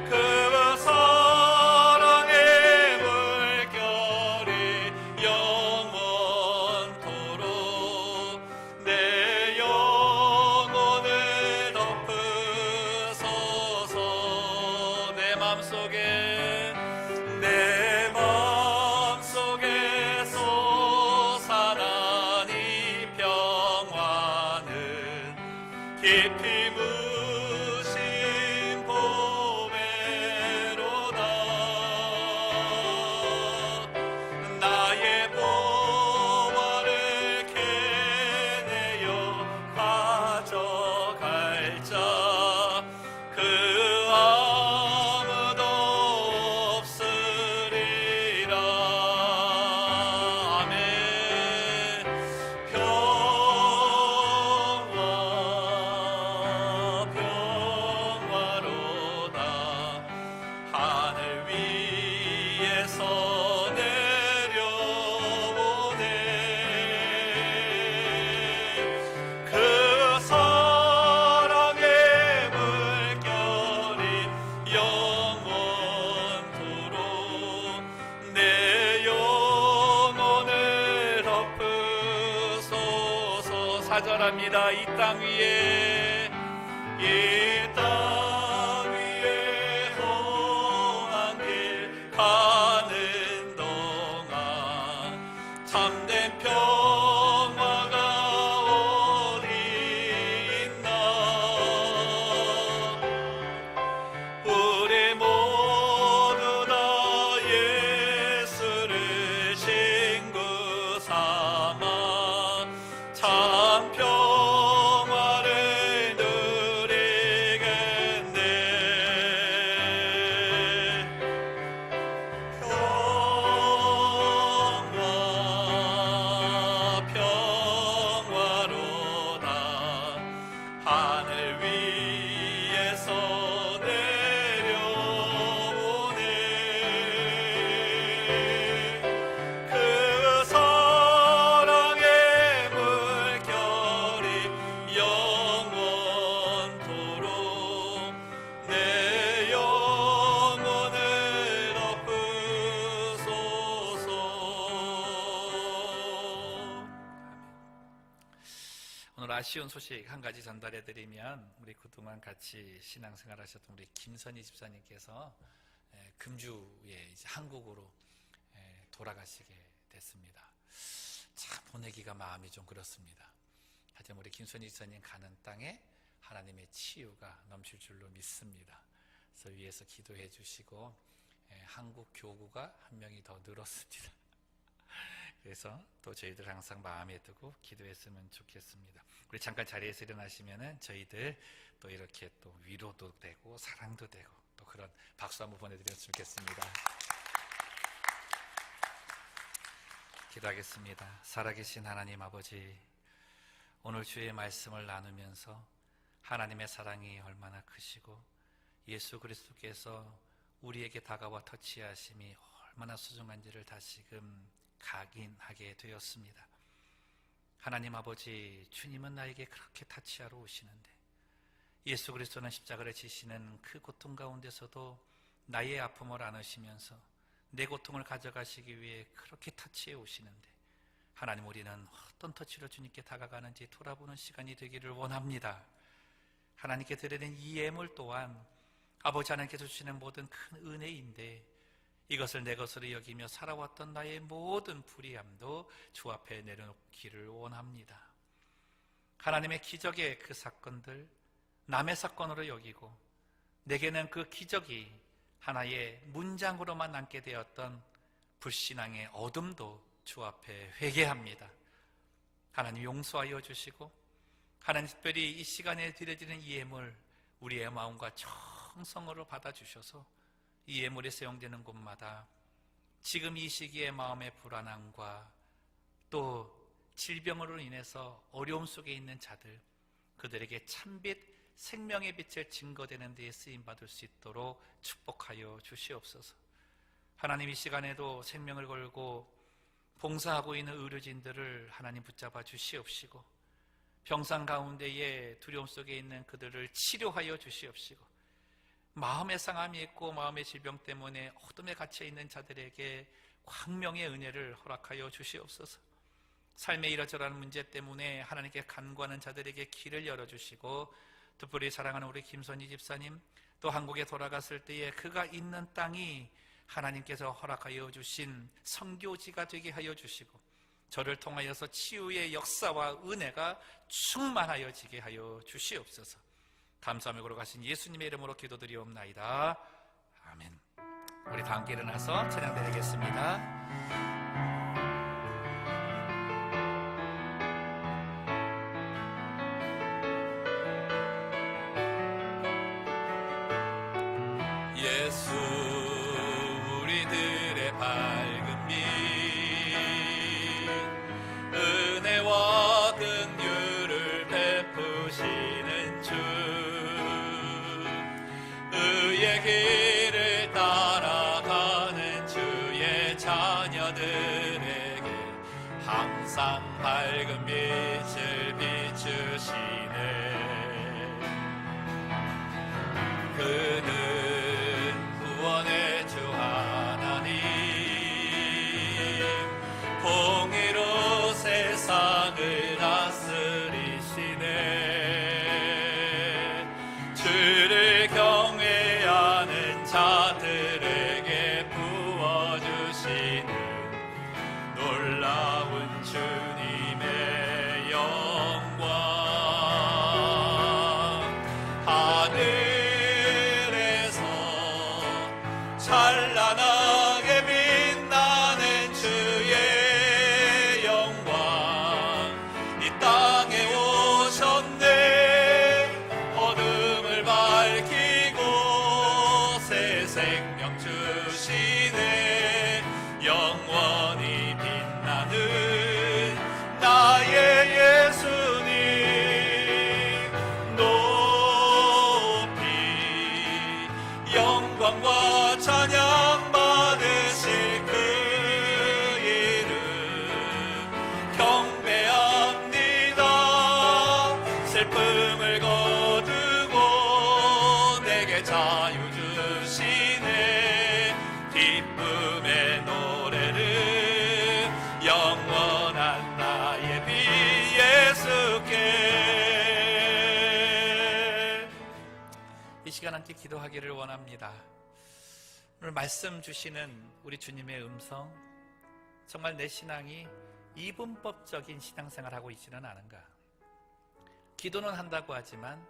그 사랑의 물결이 영원토록 내 영혼을 덮으소서. 내 맘속에 솟아난 이 평화는 깊이 묻힌 보배로다. 나의 보화를 캐내어 가져갈 자 그 아무도 없으리라. 아멘. 평화로다. 하늘 위에서 내려오네. 그 사랑의 물결이 영원토록 내 영혼을 덮으소서. 사절합니다. 이 땅 위에 험한 길 가는 동안 참된 평화가 어디 있나. 우리 모두 다 예수를 친구 삼아 참 평화를 누리고자 아쉬운 소식 한 가지 전달해드리면, 우리 그동안 같이 신앙생활 하셨던 우리 김선희 집사님께서 금주에 이제 한국으로 돌아가시게 됐습니다. 참 보내기가 마음이 좀 그렇습니다. 하지만 우리 김선희 집사님 가는 땅에 하나님의 치유가 넘칠 줄로 믿습니다. 그래서 위에서 기도해 주시고 한국 교구가 한 명이 더 늘었습니다. 그래서 또 저희들 항상 마음에 두고 기도했으면 좋겠습니다. 우리 잠깐 자리에서 일어나시면은 저희들 또 이렇게 또 위로도 되고 사랑도 되고 또 그런 박수 한번 보내드렸으면 좋겠습니다. 기도하겠습니다. 살아계신 하나님 아버지, 오늘 주의 말씀을 나누면서 하나님의 사랑이 얼마나 크시고 예수 그리스도께서 우리에게 다가와 터치하심이 얼마나 소중한지를 다시금 각인하게 되었습니다. 하나님 아버지, 주님은 나에게 그렇게 터치하러 오시는데 예수 그리스도는 십자가를 지시는 그 고통 가운데서도 나의 아픔을 안으시면서 내 고통을 가져가시기 위해 그렇게 터치해 오시는데, 하나님, 우리는 어떤 터치로 주님께 다가가는지 돌아보는 시간이 되기를 원합니다. 하나님께 드리는 이 예물 또한 아버지 하나님께서 주시는 모든 큰 은혜인데, 이것을 내 것으로 여기며 살아왔던 나의 모든 불의함도 주 앞에 내려놓기를 원합니다. 하나님의 기적의 그 사건들 남의 사건으로 여기고, 내게는 그 기적이 하나의 문장으로만 남게 되었던 불신앙의 어둠도 주 앞에 회개합니다. 하나님 용서하여 주시고, 하나님 특별히 이 시간에 드려지는 이 예물 우리의 마음과 정성으로 받아주셔서 이 예물이 사용되는 곳마다 지금 이 시기의 마음의 불안함과 또 질병으로 인해서 어려움 속에 있는 자들, 그들에게 참빛 생명의 빛을 증거되는 데에 쓰임받을 수 있도록 축복하여 주시옵소서. 하나님, 이 시간에도 생명을 걸고 봉사하고 있는 의료진들을 하나님 붙잡아 주시옵시고, 병상 가운데에 두려움 속에 있는 그들을 치료하여 주시옵시고, 마음의 상함이 있고 마음의 질병 때문에 어둠에 갇혀 있는 자들에게 광명의 은혜를 허락하여 주시옵소서. 삶의 이러저러한 문제 때문에 하나님께 간구하는 자들에게 길을 열어주시고, 특별히 사랑하는 우리 김선희 집사님, 또 한국에 돌아갔을 때에 그가 있는 땅이 하나님께서 허락하여 주신 선교지가 되게 하여 주시고, 저를 통하여서 치유의 역사와 은혜가 충만하여지게 하여 주시옵소서. 감사하며 걸어가신 예수님의 이름으로 기도드리옵나이다. 아멘. 우리 다 함께 일어나서 찬양 드리겠습니다. 예수 우리들의 밝은 빛, 은혜와 긍휼을 베푸시는 주, 의의 길을 따라가는 주의 자녀들에게 항상 밝은 빛을 비추시네. 그는 구원의 주 하나님, 공의로 세상을 다스리시네. 주를 경외하는 자들에게 부어주시는 놀라운 주님의 영광, 하늘에서 찬란하게 빛나는 주의 영광, 이 땅에 오셨네. 어둠을 밝히고 새 생명 주시네. 영원히 빛나는 나의 예수님, 높이 영광과 찬양 받으실 그 이름 경배합니다. 슬픔을 거두고 내게 자유 주시네. 기쁨의 노래를 영원한 나의 비 예수께 기도하기를 원합니다. 오늘 말씀 주시는 우리 주님의 음성, 정말 내 신앙이 이분법적인 신앙생활하고 있지는 않은가? 기도는 한다고 하지만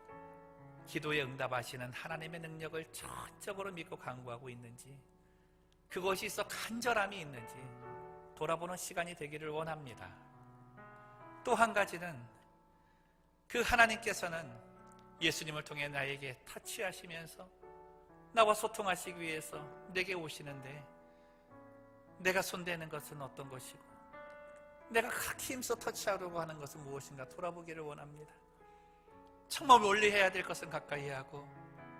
기도에 응답하시는 하나님의 능력을 전적으로 믿고 간구하고 있는지, 그것이 있어 간절함이 있는지 돌아보는 시간이 되기를 원합니다. 또 한 가지는 그 하나님께서는 예수님을 통해 나에게 터치하시면서 나와 소통하시기 위해서 내게 오시는데, 내가 손대는 것은 어떤 것이고 내가 그렇게 힘써 터치하려고 하는 것은 무엇인가 돌아보기를 원합니다. 정말 멀리해야 될 것은 가까이 하고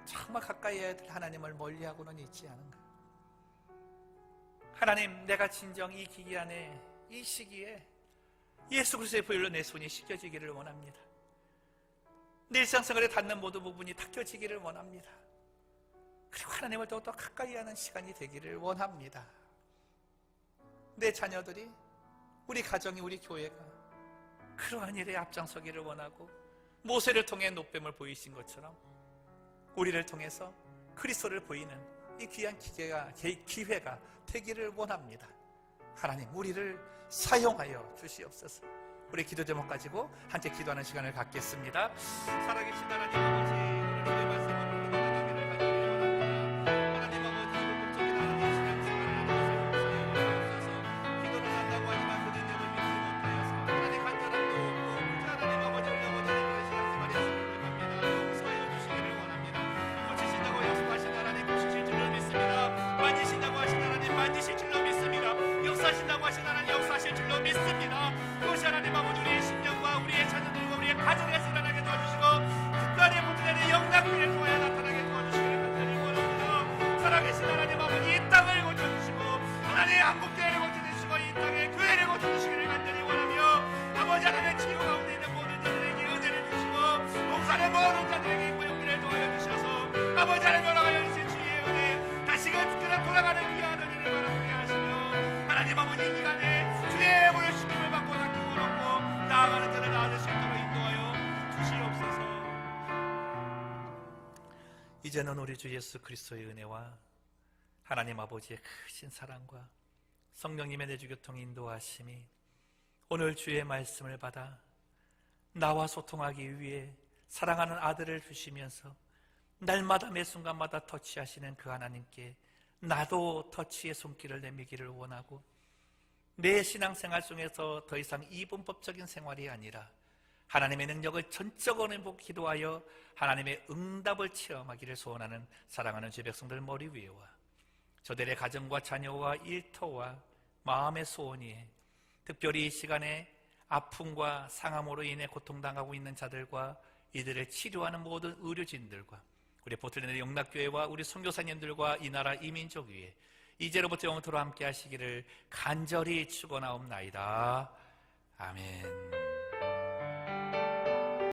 정말 가까이 해야 될 하나님을 멀리하고는 있지 않은가? 하나님, 내가 진정 이 기기안에, 이 시기에 예수 그리스도의 보혈로 내 손이 씻겨지기를 원합니다. 내 일상생활에 닿는 모든 부분이 닦여지기를 원합니다. 그리고 하나님을 더욱더 가까이 하는 시간이 되기를 원합니다. 내 자녀들이, 우리 가정이, 우리 교회가 그러한 일에 앞장서기를 원하고, 모세를 통해 노뱀을 보이신 것처럼 우리를 통해서 그리스도를 보이는 이 귀한 기회가 되기를 원합니다. 하나님, 우리를 사용하여 주시옵소서. 우리 기도 제목 가지고 함께 기도하는 시간을 갖겠습니다. 살아계신 하나님 아버지, 오늘 주의 말씀을 묵상하기를 간절히 원합니다. 하나님 아버지, 복종이나 하나님의 신앙생활을 하셔서 기도를 한다고 하지만 그 능력을 믿지 못하여서 하나님 간절함도 없고, 그저 하나님 아버지 올려보내는 신앙생활이 있음을 갑니다. 용서하여 주시기를 원합니다. 고치신다고 약속하신 하나님 고치실 줄로 믿습니다. 만지신다고 하신 하나님 만지실 줄로 믿습니다. 역사하신다고 하신 하나님 역사하실 줄로 믿습니다. 그것이 하나님 아버지 우리의 심령과 우리의 자녀들과 우리의 가정에서 일어나게 도와주시고, 특별히 문제의 영락교회를 통하여 나타나게 도와주시기를 간절히 원합니다. 살아계신 하나님 아버지, 이 땅을 고쳐주시고 하나님의 한국교회를 고쳐주시고 이 땅의 교회를 고쳐주시기를 간절히 원하며, 아버지 하나님의 지구 가운데 있는 모든 자들에게 은혜를 주시고 목사의 모든 자들에게 인고 용기를 도와여 주셔서 아버지 하나님 돌아가여 주신 주의 은혜, 다시금 그런 돌아가는 귀한 은혜를 바라보게 하시며, 하나님 아버지 이 기간에 주의 모욕시킴을 받고 닦임을 얻고 나아가는 자를 나아질 수 있도록 인도하여 주시옵소서. 이제는 우리 주 예수 그리스도의 은혜와 하나님 아버지의 크신 사랑과 성령님의 내주교통 인도하심이 오늘 주의 말씀을 받아 나와 소통하기 위해 사랑하는 아들을 주시면서 날마다 매 순간마다 터치하시는 그 하나님께 나도 터치의 손길을 내밀기를 원하고, 내 신앙생활 속에서 더 이상 이분법적인 생활이 아니라 하나님의 능력을 전적으로 보고 기도하여 하나님의 응답을 체험하기를 소원하는 사랑하는 주의 백성들 머리 위에와 저들의 가정과 자녀와 일터와 마음의 소원이, 특별히 이 시간에 아픔과 상함으로 인해 고통당하고 있는 자들과 이들을 치료하는 모든 의료진들과 우리 보틀랜드 영락교회와 우리 선교사님들과 이 나라 이민족 위에 이제로부터 영원토록 함께 하시기를 간절히 축원하옵나이다. 아멘.